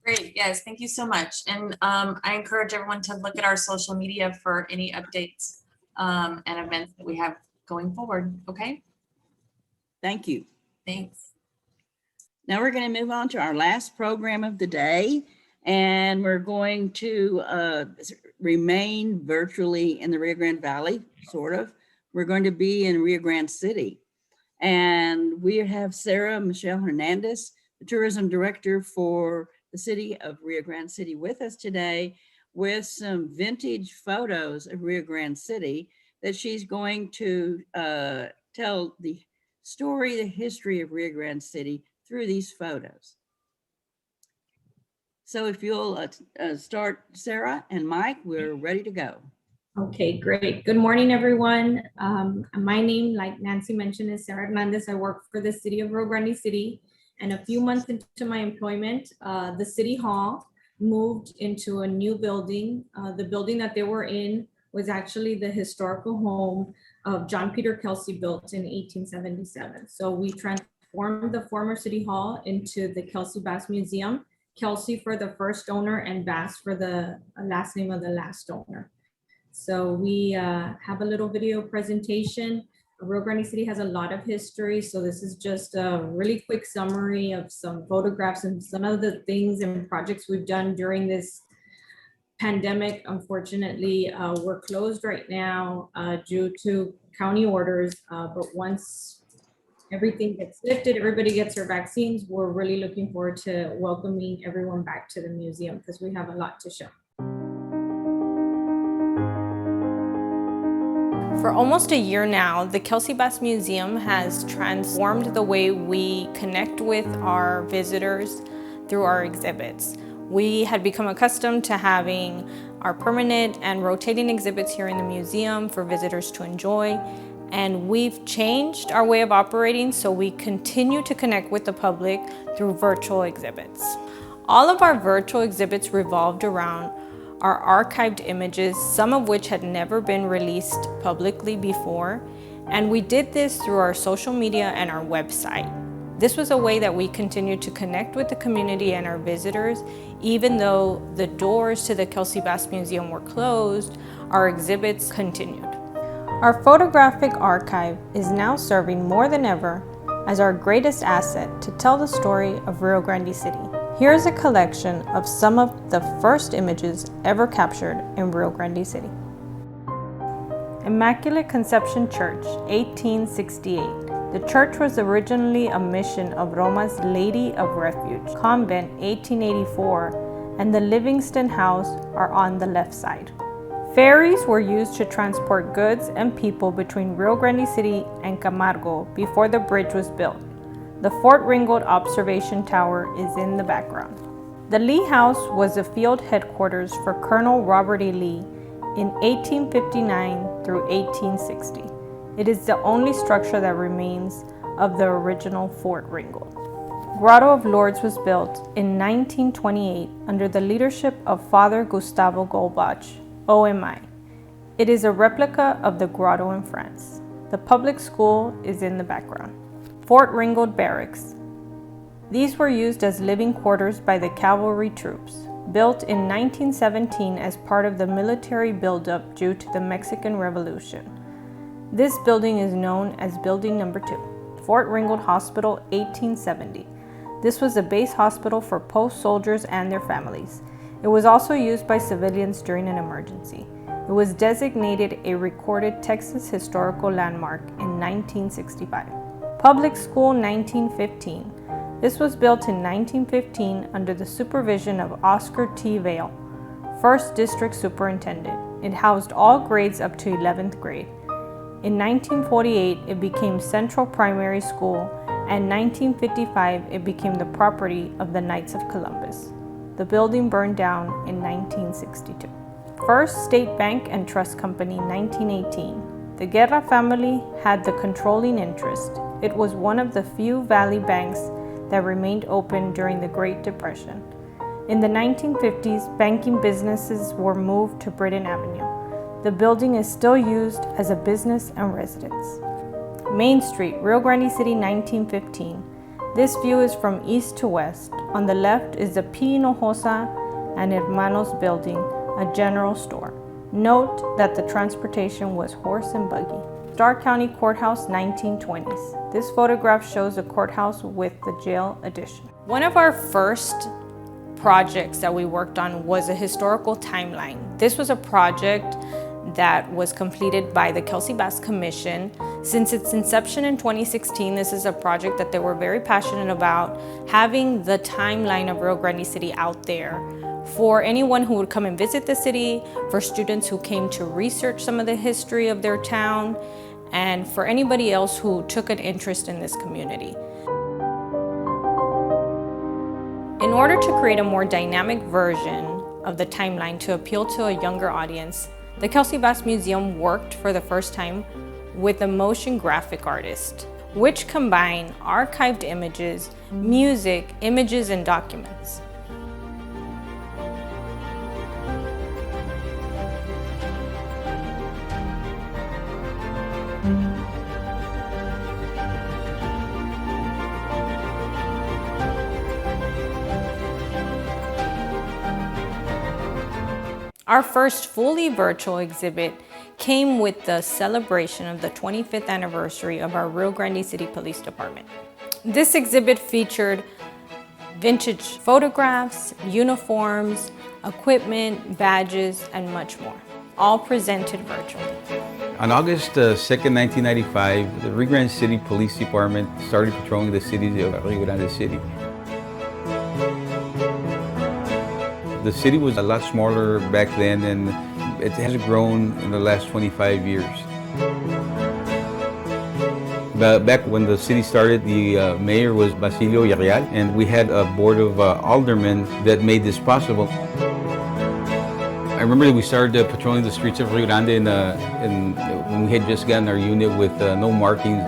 Great, yes, thank you so much. And I encourage everyone to look at our social media for any updates and events that we have going forward, okay? Thank you. Thanks. Now we're going to move on to our last program of the day, and we're going to remain virtually in the Rio Grande Valley, sort of. We're going to be in Rio Grande City, and we have Sara Michelle Hernandez, the tourism director for the city of Rio Grande City, with us today with some vintage photos of Rio Grande City that she's going to tell the story, the history of Rio Grande City through these photos. So if you'll start, Sara and Mike, we're ready to go. Okay, great. Good morning, everyone. My name, like Nancy mentioned, is Sara Hernandez. I work for the city of Rio Grande City. And a few months into my employment, the city hall moved into a new building. The building that they were in was actually the historical home of John Peter Kelsey, built in 1877. So we transformed the former city hall into the Kelsey Bass Museum. Kelsey for the first owner and Bass for the last name of the last owner. So we have a little video presentation. Rio Grande City has a lot of history, so this is just a really quick summary of some photographs and some of the things and projects we've done during this pandemic. Unfortunately, we're closed right now due to county orders, but once everything gets lifted, everybody gets their vaccines, we're really looking forward to welcoming everyone back to the museum because we have a lot to show. For almost a year now, the Kelsey Bass Museum has transformed the way we connect with our visitors through our exhibits. We had become accustomed to having our permanent and rotating exhibits here in the museum for visitors to enjoy, and we've changed our way of operating so we continue to connect with the public through virtual exhibits. All of our virtual exhibits revolved around our archived images, some of which had never been released publicly before, and we did this through our social media and our website. This was a way that we continued to connect with the community and our visitors. Even though the doors to the Kelsey Bass Museum were closed, our exhibits continued. Our photographic archive is now serving more than ever as our greatest asset to tell the story of Rio Grande City. Here's a collection of some of the first images ever captured in Rio Grande City. Immaculate Conception Church, 1868. The church was originally a mission of Roma's Lady of Refuge. Convent, 1884, and the Livingston House are on the left side. Ferries were used to transport goods and people between Rio Grande City and Camargo before the bridge was built. The Fort Ringgold Observation Tower is in the background. The Lee House was the field headquarters for Colonel Robert E. Lee in 1859 through 1860. It is the only structure that remains of the original Fort Ringgold. Grotto of Lourdes was built in 1928 under the leadership of Father Gustavo Golbach, OMI. It is a replica of the grotto in France. The public school is in the background. Fort Ringgold Barracks. These were used as living quarters by the cavalry troops, built in 1917 as part of the military buildup due to the Mexican Revolution. This building is known as Building Number 2. Fort Ringgold Hospital, 1870. This was a base hospital for post soldiers and their families. It was also used by civilians during an emergency. It was designated a recorded Texas Historical Landmark in 1965. Public School, 1915. This was built in 1915 under the supervision of Oscar T. Vail, 1st District Superintendent. It housed all grades up to 11th grade. In 1948, it became Central Primary School, and 1955, it became the property of the Knights of Columbus. The building burned down in 1962. First State Bank and Trust Company, 1918. The Guerra family had the controlling interest. It was one of the few valley banks that remained open during the Great Depression. In the 1950s, banking businesses were moved to Britain Avenue. The building is still used as a business and residence. Main Street, Rio Grande City, 1915. This view is from east to west. On the left is the P. Hinojosa and Hermanos building, a general store. Note that the transportation was horse and buggy. Starr County Courthouse, 1920s. This photograph shows the courthouse with the jail addition. One of our first projects that we worked on was a historical timeline. This was a project that was completed by the Kelsey Bass Commission. Since its inception in 2016, this is a project that they were very passionate about, having the timeline of Rio Grande City out there for anyone who would come and visit the city, for students who came to research some of the history of their town, and for anybody else who took an interest in this community. In order to create a more dynamic version of the timeline to appeal to a younger audience, the Kelsey Bass Museum worked for the first time with a motion graphic artist, which combine archived images, music, images, and documents. Our first fully virtual exhibit came with the celebration of the 25th anniversary of our Rio Grande City Police Department. This exhibit featured vintage photographs, uniforms, equipment, badges, and much more, all presented virtually. On August 2nd, 1995, the Rio Grande City Police Department started patrolling the city of Rio Grande City. The city was a lot smaller back then, and it has grown in the last 25 years. Back when the city started, the mayor was Basilio Yarrial, and we had a board of aldermen that made this possible. I remember that we started patrolling the streets of Rio Grande when we had just gotten our unit with no markings.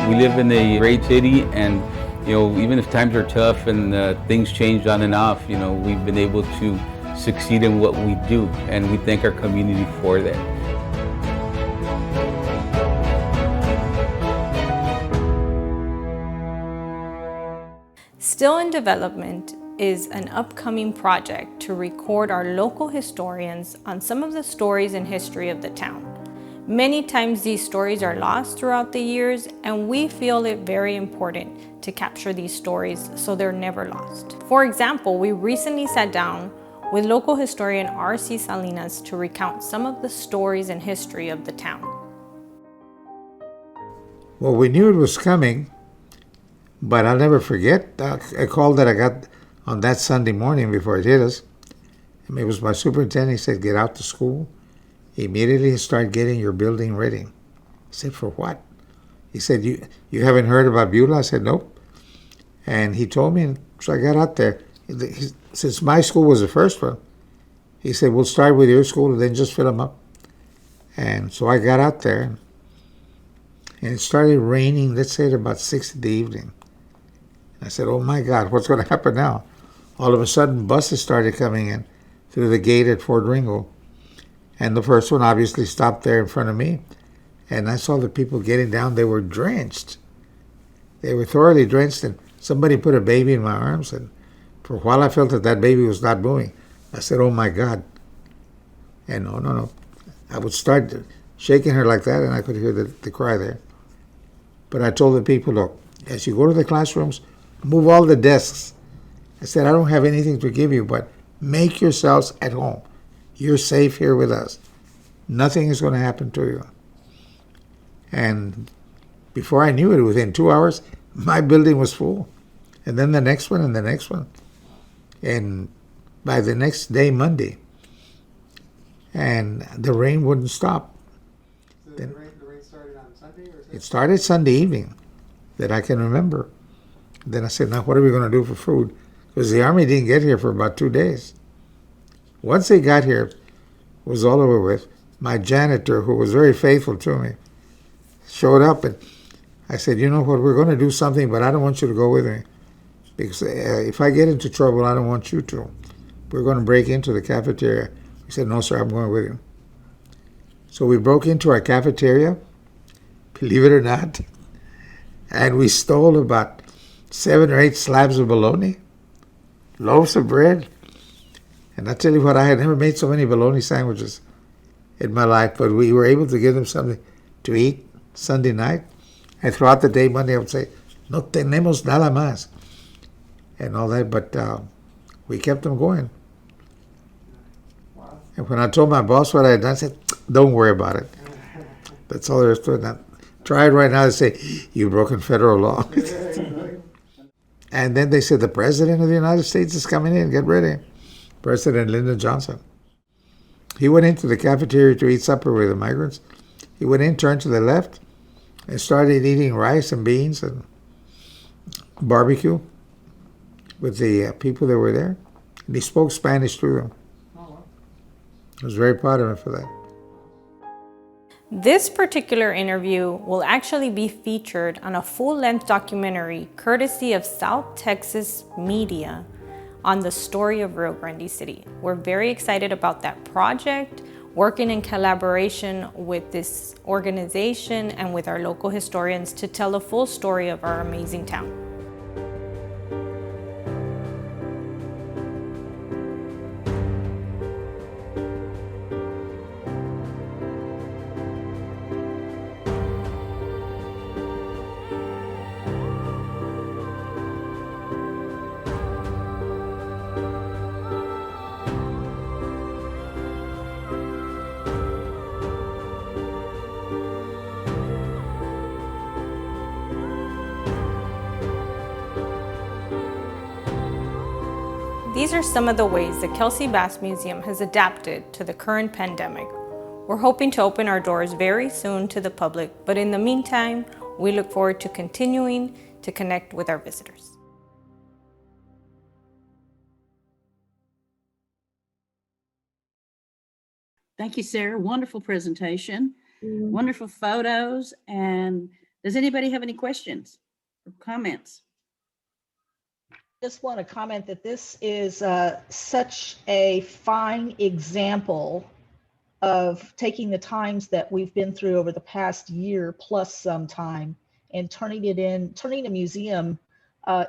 We live in a great city, and even if times are tough and things change on and off, we've been able to succeed in what we do, and we thank our community for that. Still in development is an upcoming project to record our local historians on some of the stories and history of the town. Many times these stories are lost throughout the years, and we feel it very important to capture these stories so they're never lost. For example, we recently sat down with local historian R.C. Salinas to recount some of the stories and history of the town. Well, we knew it was coming, but I'll never forget a call that I got on that Sunday morning before it hit us. It was my superintendent. He said, "Get out to school immediately, start getting your building ready." I said, "For what?" He said, you haven't heard about Beulah?" I said, "Nope." And he told me, and so I got out there. Since my school was the first one, he said, "We'll start with your school and then just fill them up." And so I got out there, and it started raining, let's say at about 6 in the evening. I said, "Oh my God, what's going to happen now?" All of a sudden, buses started coming in through the gate at Fort Ringo. And the first one obviously stopped there in front of me. And I saw the people getting down. They were drenched. They were thoroughly drenched. And somebody put a baby in my arms. And for a while, I felt that baby was not moving. I said, "Oh, my God." And no. I would start shaking her like that, and I could hear the cry there. But I told the people, "Look, as you go to the classrooms, move all the desks." I said, "I don't have anything to give you, but make yourselves at home. You're safe here with us. Nothing is going to happen to you." And before I knew it, within 2 hours, my building was full. And then the next one and the next one. And by the next day, Monday, and the rain wouldn't stop. So the rain started on Sunday? It started Sunday evening, that I can remember. Then I said, "Now what are we going to do for food?" Because the Army didn't get here for about 2 days. Once they got here, it was all over with. My janitor, who was very faithful to me, showed up, and I said, "You know what, we're going to do something, but I don't want you to go with me. Because if I get into trouble, I don't want you to. We're going to break into the cafeteria." We He said, no, sir, I'm going with you. So we broke into our cafeteria, believe it or not, and we stole about 7 or 8 slabs of bologna, loaves of bread. And I tell you what, I had never made so many bologna sandwiches in my life, but we were able to give them something to eat Sunday night. And throughout the day, Monday, I would say, no tenemos nada más, and all that, but we kept them going. And when I told my boss what I had done, I said, don't worry about it. That's all there is to it. Now, try it right now to say, you've broken federal law. And then they said, the President of the United States is coming in, get ready. President Lyndon Johnson. He went into the cafeteria to eat supper with the migrants. He went in, turned to the left, and started eating rice and beans and barbecue with the people that were there. And he spoke Spanish to them. I was very proud of him for that. This particular interview will actually be featured on a full-length documentary courtesy of South Texas Media on the story of Rio Grande City. We're very excited about that project, working in collaboration with this organization and with our local historians to tell the full story of our amazing town. These are some of the ways the Kelsey Bass Museum has adapted to the current pandemic. We're hoping to open our doors very soon to the public, but in the meantime, we look forward to continuing to connect with our visitors. Thank you, Sarah. Wonderful presentation, wonderful photos. And does anybody have any questions or comments? Just want to comment that this is such a fine example of taking the times that we've been through over the past year plus some time and turning a museum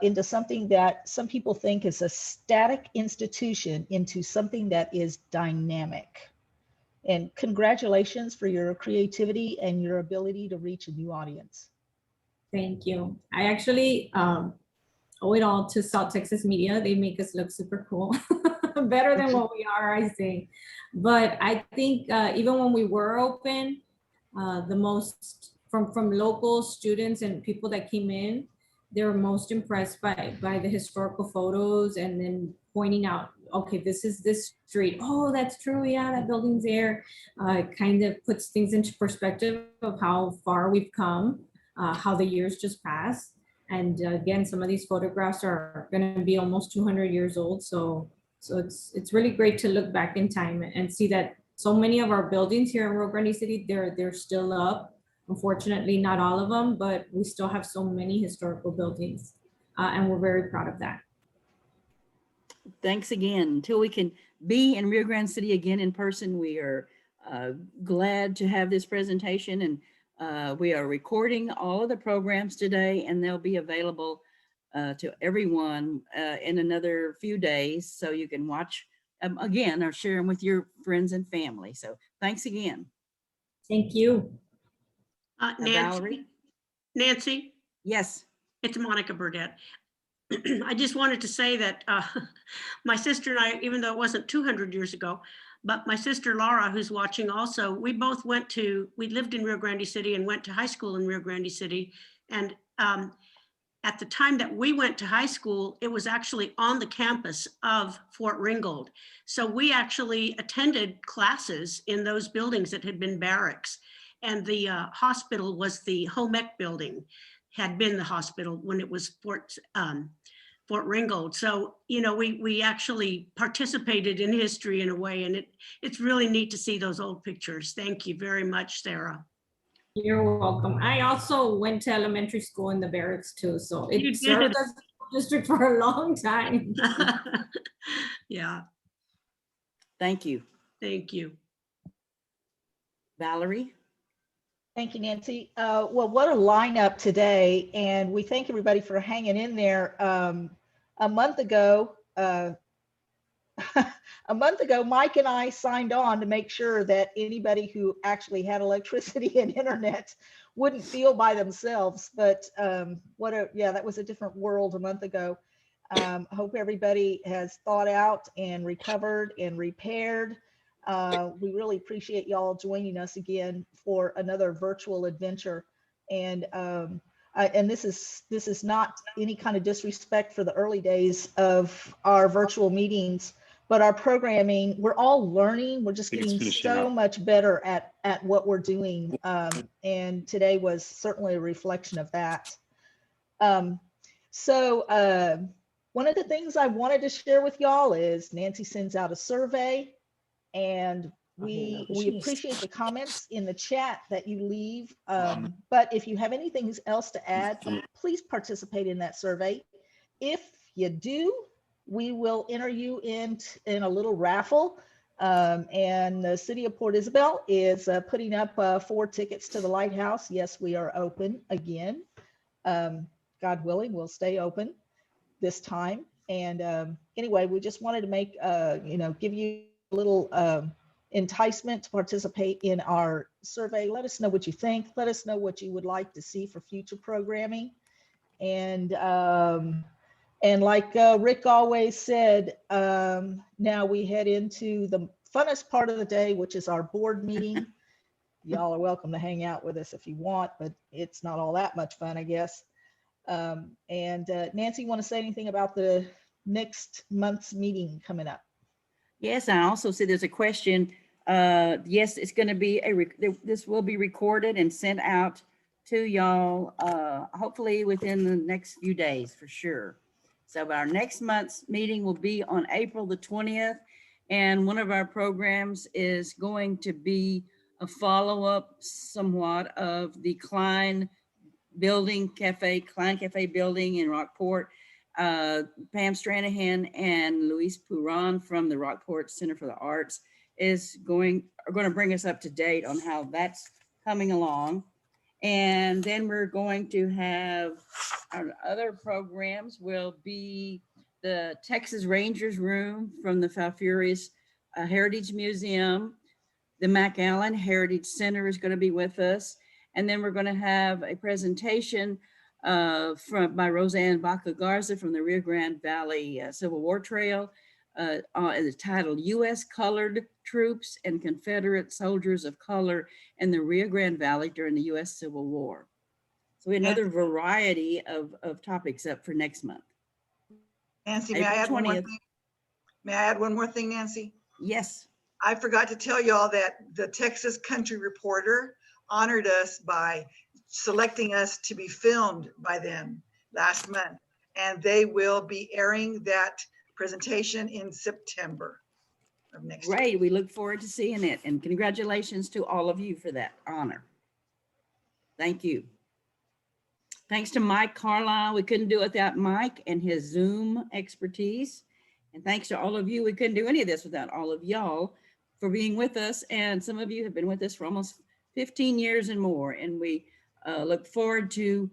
into something that some people think is a static institution into something that is dynamic. And congratulations for your creativity and your ability to reach a new audience. Thank you. I actually owe it all to South Texas Media. They make us look super cool, better than what we are, I think. But I think even when we were open, the most from local students and people that came in, they were most impressed by the historical photos and then pointing out, okay, this is this street. Oh, that's true. Yeah, that building's there. It kind of puts things into perspective of how far we've come, how the years just passed. And again, some of these photographs are going to be almost 200 years old. So it's really great to look back in time and see that so many of our buildings here in Rio Grande City, they're still up. Unfortunately, not all of them, but we still have so many historical buildings, and we're very proud of that. Thanks again. Until we can be in Rio Grande City again in person, we are glad to have this presentation, and we are recording all of the programs today, and they'll be available to everyone in another few days, so you can watch again or share them with your friends and family. So thanks again. Thank you. Valerie? Nancy? Yes. It's Monica Burdett. I just wanted to say that my sister and I, even though it wasn't 200 years ago, but my sister Laura, who's watching also, we both we lived in Rio Grande City and went to high school in Rio Grande City. And at the time that we went to high school, it was actually on the campus of Fort Ringgold. So we actually attended classes in those buildings that had been barracks. And the hospital was the home ec building, had been the hospital when it was Fort Ringgold. So, you know, we actually participated in history in a way, and it's really neat to see those old pictures. Thank you very much, Sarah. You're welcome. I also went to elementary school in the barracks too, so it served as a district for a long time. Yeah. Thank you. Thank you. Valerie? Thank you, Nancy. Well, what a lineup today, and we thank everybody for hanging in there. A month ago, Mike and I signed on to make sure that anybody who actually had electricity and internet wouldn't feel by themselves. But that was a different world a month ago. I hope everybody has thought out and recovered and repaired. We really appreciate y'all joining us again for another virtual adventure. And this is not any kind of disrespect for the early days of our virtual meetings, but our programming, we're all learning. We're just getting so much better at what we're doing. And today was certainly a reflection of that. One of the things I wanted to share with y'all is Nancy sends out a survey, and we appreciate the comments in the chat that you leave. But if you have anything else to add, please participate in that survey. If you do, we will enter you in a little raffle. And the city of Port Isabel is putting up 4 tickets to the lighthouse. Yes, we are open again. God willing, we'll stay open this time. And anyway, we just wanted to make, give you a little enticement to participate in our survey. Let us know what you think. Let us know what you would like to see for future programming. And like Rick always said, now we head into the funnest part of the day, which is our board meeting. Y'all are welcome to hang out with us if you want, but it's not all that much fun, I guess. Nancy, want to say anything about the next month's meeting coming up? Yes, I also see there's a question. Yes, it's going to be this will be recorded and sent out to y'all, hopefully within the next few days for sure. So our next month's meeting will be on April the 20th. And one of our programs is going to be a follow-up somewhat of the Klein Cafe building in Rockport. Pam Stranahan and Luis Puran from the Rockport Center for the Arts are going to bring us up to date on how that's coming along. And then we're going to have our other programs will be the Texas Rangers Room from the Falfurrias Heritage Museum. The McAllen Heritage Center is going to be with us. And then we're going to have a presentation by Roseanne Baca Garza from the Rio Grande Valley Civil War Trail, titled U.S. Colored Troops and Confederate Soldiers of Color in the Rio Grande Valley during the U.S. Civil War. So we have another variety of topics up for next month. Nancy, may I add one more thing? May I add one more thing, Nancy? Yes. I forgot to tell y'all that the Texas Country Reporter honored us by selecting us to be filmed by them last month. And they will be airing that presentation in September of next year. Great. We look forward to seeing it. And congratulations to all of you for that honor. Thank you. Thanks to Mike Carlisle. We couldn't do it without Mike and his Zoom expertise. And thanks to all of you. We couldn't do any of this without all of y'all for being with us. And some of you have been with us for almost 15 years and more. And we look forward to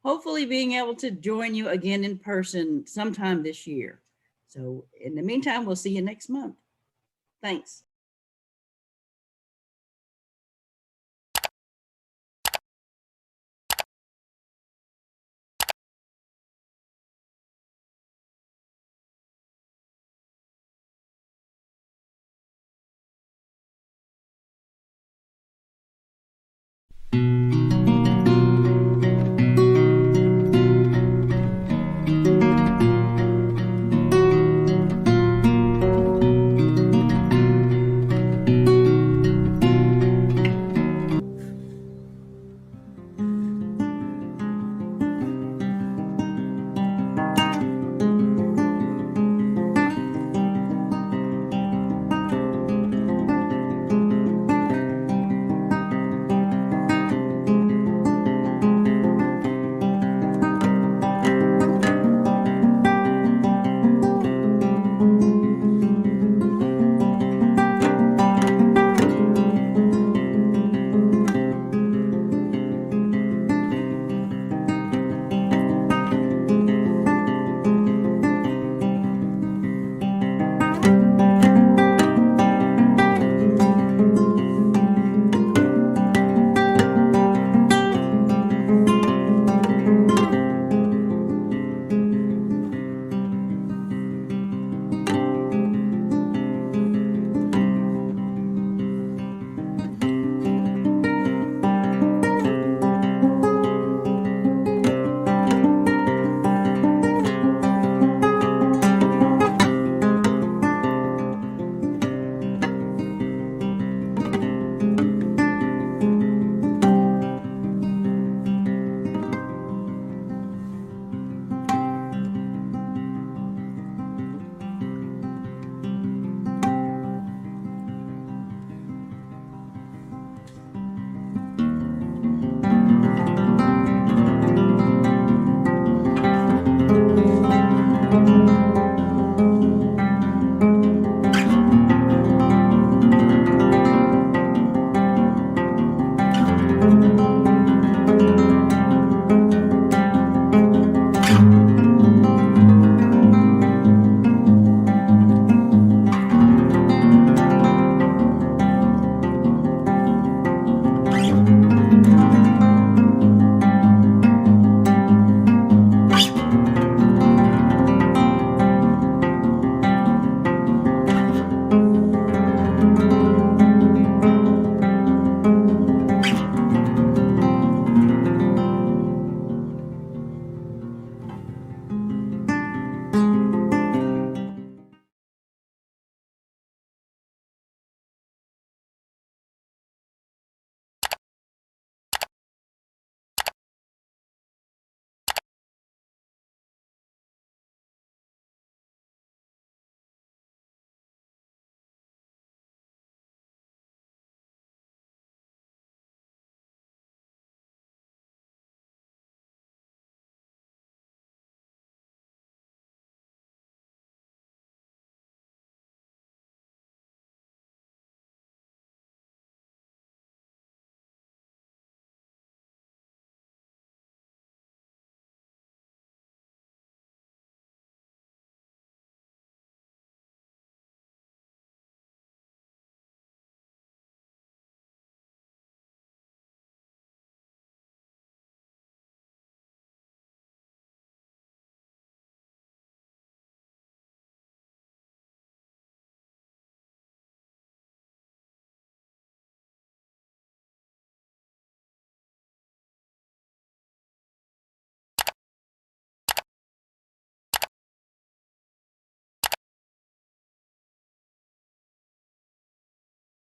hopefully being able to join you again in person sometime this year. So in the meantime, we'll see you next month. Thanks.